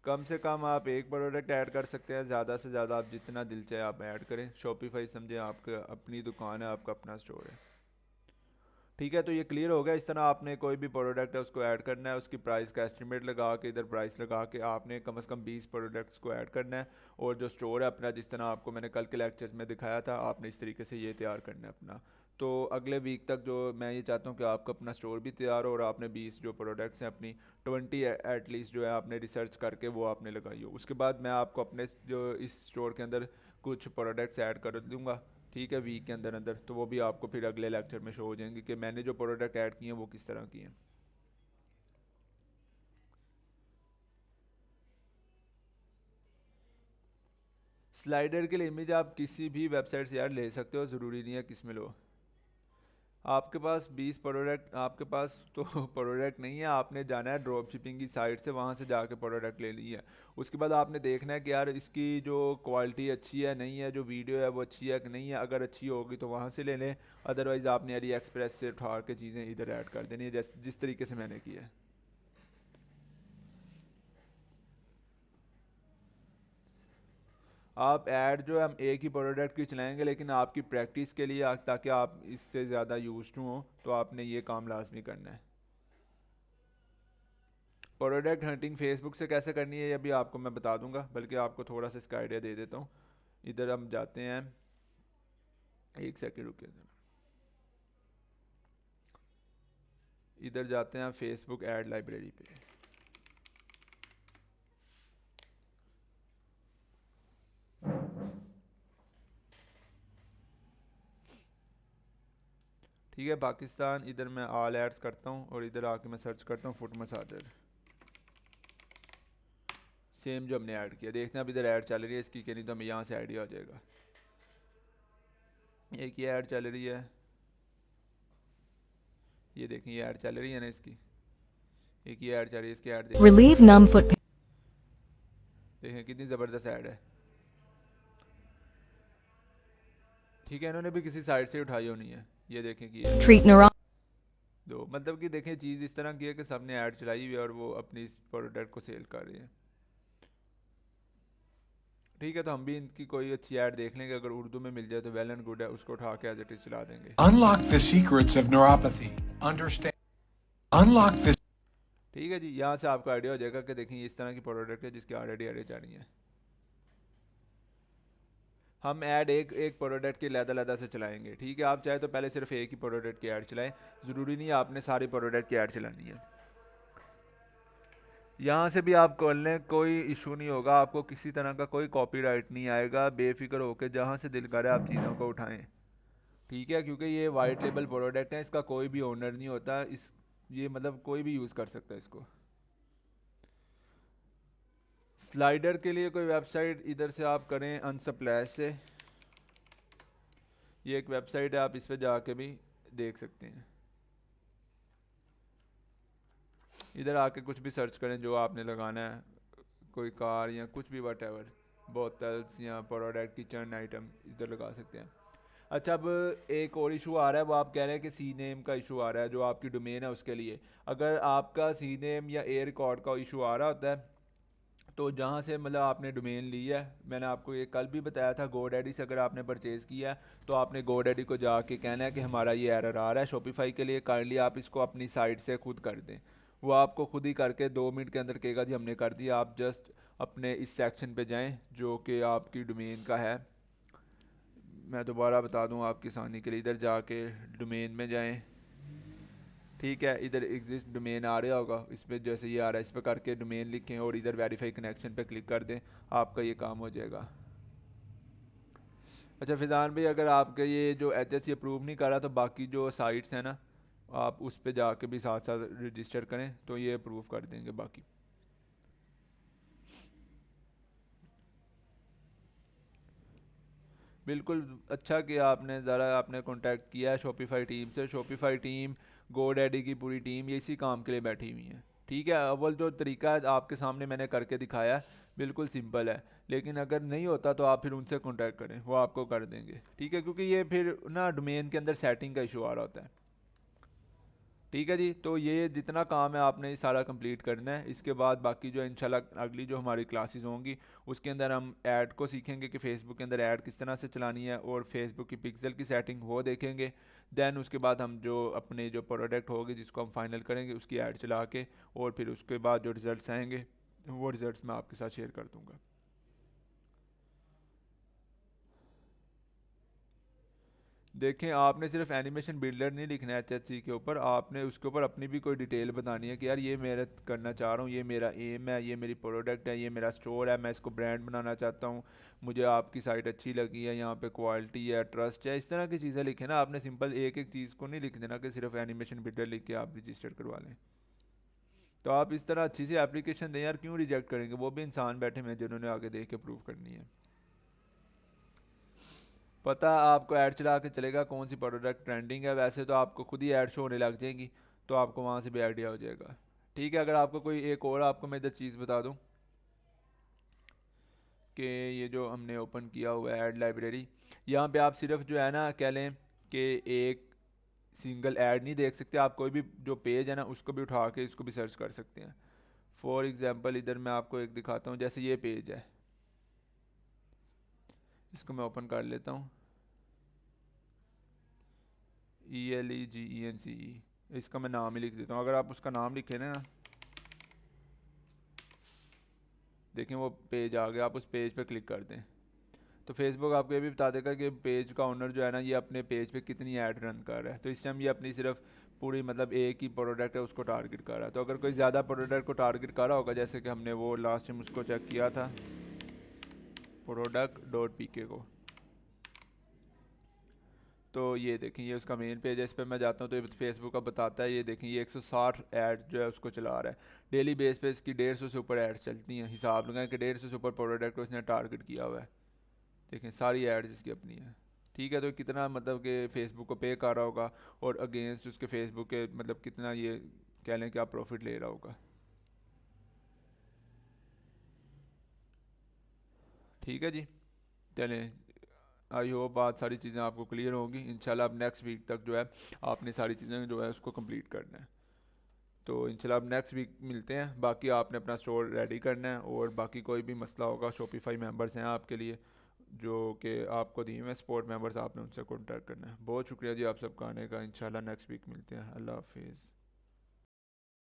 Speaker 1: कम से कम आप एक प्रोडक्ट ऐड कर सकते हैं, ज़्यादा से ज़्यादा आप जितना दिल चाहे आप ऐड करें। शॉपिफाई समझे आपका अपनी दुकान है, आपका अपना स्टोर है। ठीक है, तो ये क्लियर हो गया। इस तरह आपने कोई भी प्रोडक्ट है उसको ऐड करना है, उसकी प्राइस का एस्टिमेट लगा के इधर प्राइस लगा के आपने कम से कम 20 प्रोडक्ट्स को ऐड करना है, और जो स्टोर है अपना, जिस तरह आपको मैंने कल के लेक्चर में दिखाया था, आपने इस तरीके से ये तैयार करना है अपना। तो अगले वीक तक जो मैं ये चाहता हूँ कि आपका अपना स्टोर भी तैयार हो, और आपने 20 जो प्रोडक्ट्स हैं अपनी 20 एटलीस्ट जो है आपने रिसर्च करके वो आपने लगाई हो। उसके बाद मैं आपको अपने जो इस स्टोर के अंदर कुछ प्रोडक्ट्स ऐड कर दूँगा, ठीक है, वीक के अंदर अंदर, तो वो भी आपको फिर अगले लेक्चर में शो हो जाएंगे कि मैंने जो प्रोडक्ट ऐड किए हैं वो किस तरह किए हैं। स्लाइडर के लिए इमेज आप किसी भी वेबसाइट से यार ले सकते हो, ज़रूरी नहीं है किस में लो। आपके पास 20 प्रोडक्ट, आपके पास तो प्रोडक्ट नहीं है, आपने जाना है ड्रॉप शिपिंग की साइट से, वहाँ से जाके प्रोडक्ट ले ली है। उसके बाद आपने देखना है कि यार इसकी जो क्वालिटी अच्छी है नहीं है, जो वीडियो है वो अच्छी है कि नहीं है। अगर अच्छी होगी तो वहाँ से ले लें, अदरवाइज़ आपने अली एक्सप्रेस से उठा के चीज़ें इधर ऐड कर देनी है, जिस तरीके से मैंने किया है। आप ऐड जो है हम एक ही प्रोडक्ट की चलाएंगे, लेकिन आपकी प्रैक्टिस के लिए ताकि आप इससे ज़्यादा यूज टू हो, तो आपने ये काम लाजमी करना है। प्रोडक्ट हंटिंग फेसबुक से कैसे करनी है ये भी आपको मैं बता दूंगा, बल्कि आपको थोड़ा सा इसका आइडिया दे देता हूँ। इधर हम जाते हैं, एक सेकंड रुकिए ज़रा। इधर जाते हैं फेसबुक ऐड लाइब्रेरी पे। ठीक है, पाकिस्तान, इधर मैं ऑल एड्स करता हूँ और इधर आके मैं सर्च करता हूँ फुट मसाजर, सेम जो हमने ऐड किया। देखते हैं अब इधर ऐड चल रही है इसकी कि नहीं, तो हमें यहाँ से आइडिया हो जाएगा। एक ये ऐड चल रही है, ये देखें ये ऐड चल रही है ना इसकी, एक ये ऐड चल रही है, इसकी ऐड देखें,
Speaker 3: Relieve numb foot pain.
Speaker 1: देखें कितनी ज़बरदस्त ऐड है। ठीक है, इन्होंने भी किसी साइट से उठाई होनी है। ये देखें कि ये
Speaker 3: Treat neuro.
Speaker 1: दो, मतलब कि देखें चीज़ इस तरह की है कि सबने ऐड चलाई हुई है और वो अपनी इस प्रोडक्ट को सेल कर रही है। ठीक है, तो हम भी इनकी कोई अच्छी ऐड देख लेंगे, अगर उर्दू में मिल जाए तो वेल एंड गुड है, उसको उठा के एज इट इज़ चला देंगे।
Speaker 4: Unlock the secrets of neuropathy. Understand. Unlock the
Speaker 1: ठीक है जी, यहाँ से आपको आइडिया हो जाएगा कि देखिए इस तरह की प्रोडक्ट है जिसकी ऑलरेडी एडें जा रही हैं। हम ऐड एक एक प्रोडक्ट की लहदा से चलाएंगे। ठीक है, आप चाहे तो पहले सिर्फ एक ही प्रोडक्ट की ऐड चलाएं, ज़रूरी नहीं है आपने सारी प्रोडक्ट की ऐड चलानी है। यहाँ से भी आप कर लें, कोई इशू नहीं होगा, आपको किसी तरह का कोई कॉपीराइट नहीं आएगा। बेफिक्र होकर जहाँ से दिल करे आप चीज़ों को उठाएं। ठीक है, क्योंकि ये वाइट लेबल प्रोडक्ट है, इसका कोई भी ओनर नहीं होता, इस ये मतलब कोई भी यूज़ कर सकता है इसको। स्लाइडर के लिए कोई वेबसाइट इधर से आप करें अनसप्लाई से, ये एक वेबसाइट है, आप इस पर जाके भी देख सकते हैं। इधर आके कुछ भी सर्च करें जो आपने लगाना है, कोई कार या कुछ भी वट बोतल्स या प्रोडक्ट किचन आइटम इधर लगा सकते हैं। अच्छा, अब एक और इशू आ रहा है, वो आप कह रहे हैं कि सी नेम का इशू आ रहा है जो आपकी डोमेन है उसके लिए। अगर आपका सी नेम या एयर रिकॉर्ड का इशू आ रहा होता है, तो जहाँ से मतलब आपने डोमेन ली है, मैंने आपको ये कल भी बताया था, गोडैडी से अगर आपने परचेज़ किया है तो आपने गोडैडी को जाके कहना है कि हमारा ये एरर आ रहा है शॉपिफाई के लिए, काइंडली आप इसको अपनी साइट से खुद कर दें। वो आपको खुद ही करके 2 मिनट के अंदर कहेगा जी हमने कर दिया। आप जस्ट अपने इस सेक्शन पे जाएं जो कि आपकी डोमेन का है। मैं दोबारा बता दूं आपकी आसानी के लिए, इधर जाके डोमेन में जाएं। ठीक है, इधर एग्जिस्ट डोमेन आ रहा होगा, इस पर जैसे ये आ रहा है इस पर करके डोमेन लिखें और इधर वेरीफाई कनेक्शन पे क्लिक कर दें, आपका ये काम हो जाएगा। अच्छा फिजान भाई, अगर आपका ये जो HSC अप्रूव नहीं कर रहा तो बाकी जो साइट्स हैं ना, आप उस पर जाके भी साथ साथ रजिस्टर करें तो ये अप्रूव कर देंगे बाकी। बिल्कुल, अच्छा किया आपने, ज़रा आपने कांटेक्ट किया है शॉपिफाई टीम से। शॉपिफाई टीम, गोडैडी की पूरी टीम ये इसी काम के लिए बैठी हुई है। ठीक है, अव्वल जो तरीका है आपके सामने मैंने करके दिखाया है, बिल्कुल सिंपल है, लेकिन अगर नहीं होता तो आप फिर उनसे कांटेक्ट करें, वो आपको कर देंगे। ठीक है, क्योंकि ये फिर ना डोमेन के अंदर सेटिंग का इशू आ रहा होता है। ठीक है जी, तो ये जितना काम है आपने ये सारा कंप्लीट करना है। इसके बाद बाकी जो इंशाल्लाह अगली जो हमारी क्लासेस होंगी उसके अंदर हम ऐड को सीखेंगे कि फ़ेसबुक के अंदर ऐड किस तरह से चलानी है, और फेसबुक की पिक्सल की सेटिंग वो देखेंगे। दैन उसके बाद हम जो अपने जो प्रोडक्ट होगी जिसको हम फाइनल करेंगे उसकी ऐड चला के, और फिर उसके बाद जो रिज़ल्ट आएंगे वो रिज़ल्ट मैं आपके साथ शेयर कर दूँगा। देखें, आपने सिर्फ एनिमेशन बिल्डर नहीं लिखना है HSC के ऊपर, आपने उसके ऊपर अपनी भी कोई डिटेल बतानी है कि यार ये मेरा करना चाह रहा हूँ, ये मेरा एम है, ये मेरी प्रोडक्ट है, ये मेरा स्टोर है, मैं इसको ब्रांड बनाना चाहता हूँ, मुझे आपकी साइट अच्छी लगी है, यहाँ पे क्वालिटी है, ट्रस्ट है, इस तरह की चीज़ें लिखें ना। आपने सिंपल एक एक चीज़ को नहीं लिख देना कि सिर्फ एनिमेशन बिल्डर लिख के आप रजिस्टर करवा लें। तो आप इस तरह अच्छी सी एप्लीकेशन दें यार, क्यों रिजेक्ट करेंगे? वो भी इंसान बैठे हुए हैं जिन्होंने आगे देख के प्रूव करनी है। पता आपको ऐड चला के चलेगा कौन सी प्रोडक्ट ट्रेंडिंग है, वैसे तो आपको खुद ही ऐड शो होने लग जाएंगी, तो आपको वहाँ से भी आइडिया हो जाएगा। ठीक है, अगर आपको कोई एक और आपको मैं इधर चीज़ बता दूँ कि ये जो हमने ओपन किया हुआ है ऐड लाइब्रेरी, यहाँ पे आप सिर्फ जो है ना कह लें कि एक सिंगल ऐड नहीं देख सकते, आप कोई भी जो पेज है ना उसको भी उठा के इसको भी सर्च कर सकते हैं। फॉर एग्ज़ाम्पल इधर मैं आपको एक दिखाता हूँ, जैसे ये पेज है, इसको मैं ओपन कर लेता हूँ, ELEGENCE, इसका मैं नाम ही लिख देता हूँ। अगर आप उसका नाम लिखें ना, देखें वो पेज आ गया, आप उस पेज पे क्लिक कर दें तो फेसबुक आपको ये भी बता देगा कि पेज का ओनर जो है ना ये अपने पेज पे कितनी ऐड रन कर रहा है। तो इस टाइम ये अपनी सिर्फ पूरी मतलब एक ही प्रोडक्ट है उसको टारगेट कर रहा है। तो अगर कोई ज़्यादा प्रोडक्ट को टारगेट कर रहा होगा, जैसे कि हमने वो लास्ट टाइम उसको चेक किया था product.pk को, तो ये देखें ये उसका मेन पेज है, इस पर मैं जाता हूँ तो फेसबुक का बताता है, ये देखें ये 160 ऐड जो है उसको चला रहा है। डेली बेस पे इसकी 150 से ऊपर ऐड्स चलती हैं, हिसाब लगाएं कि 150 से ऊपर प्रोडक्ट को इसने टारगेट किया हुआ है। देखें सारी एड्स इसकी अपनी है। ठीक है, तो कितना मतलब कि फेसबुक को पे कर रहा होगा और अगेंस्ट उसके फेसबुक के मतलब कितना ये कह लें कि आप प्रॉफिट ले रहा होगा। ठीक है जी, चलें, आई होप बात सारी चीज़ें आपको क्लियर होंगी। इंशाल्लाह अब नेक्स्ट वीक तक जो है आपने सारी चीज़ें जो है उसको कंप्लीट करना है। तो इंशाल्लाह अब नेक्स्ट वीक मिलते हैं। बाकी आपने अपना स्टोर रेडी करना है और बाकी कोई भी मसला होगा, शॉपिफाई मेंबर्स हैं आपके लिए जो कि आपको दिए हुए सपोर्ट मेंबर्स, आपने उनसे कॉन्टैक्ट करना है। बहुत शुक्रिया जी आप सबका आने का। इंशाल्लाह नेक्स्ट वीक मिलते हैं। अल्लाह हाफिज़।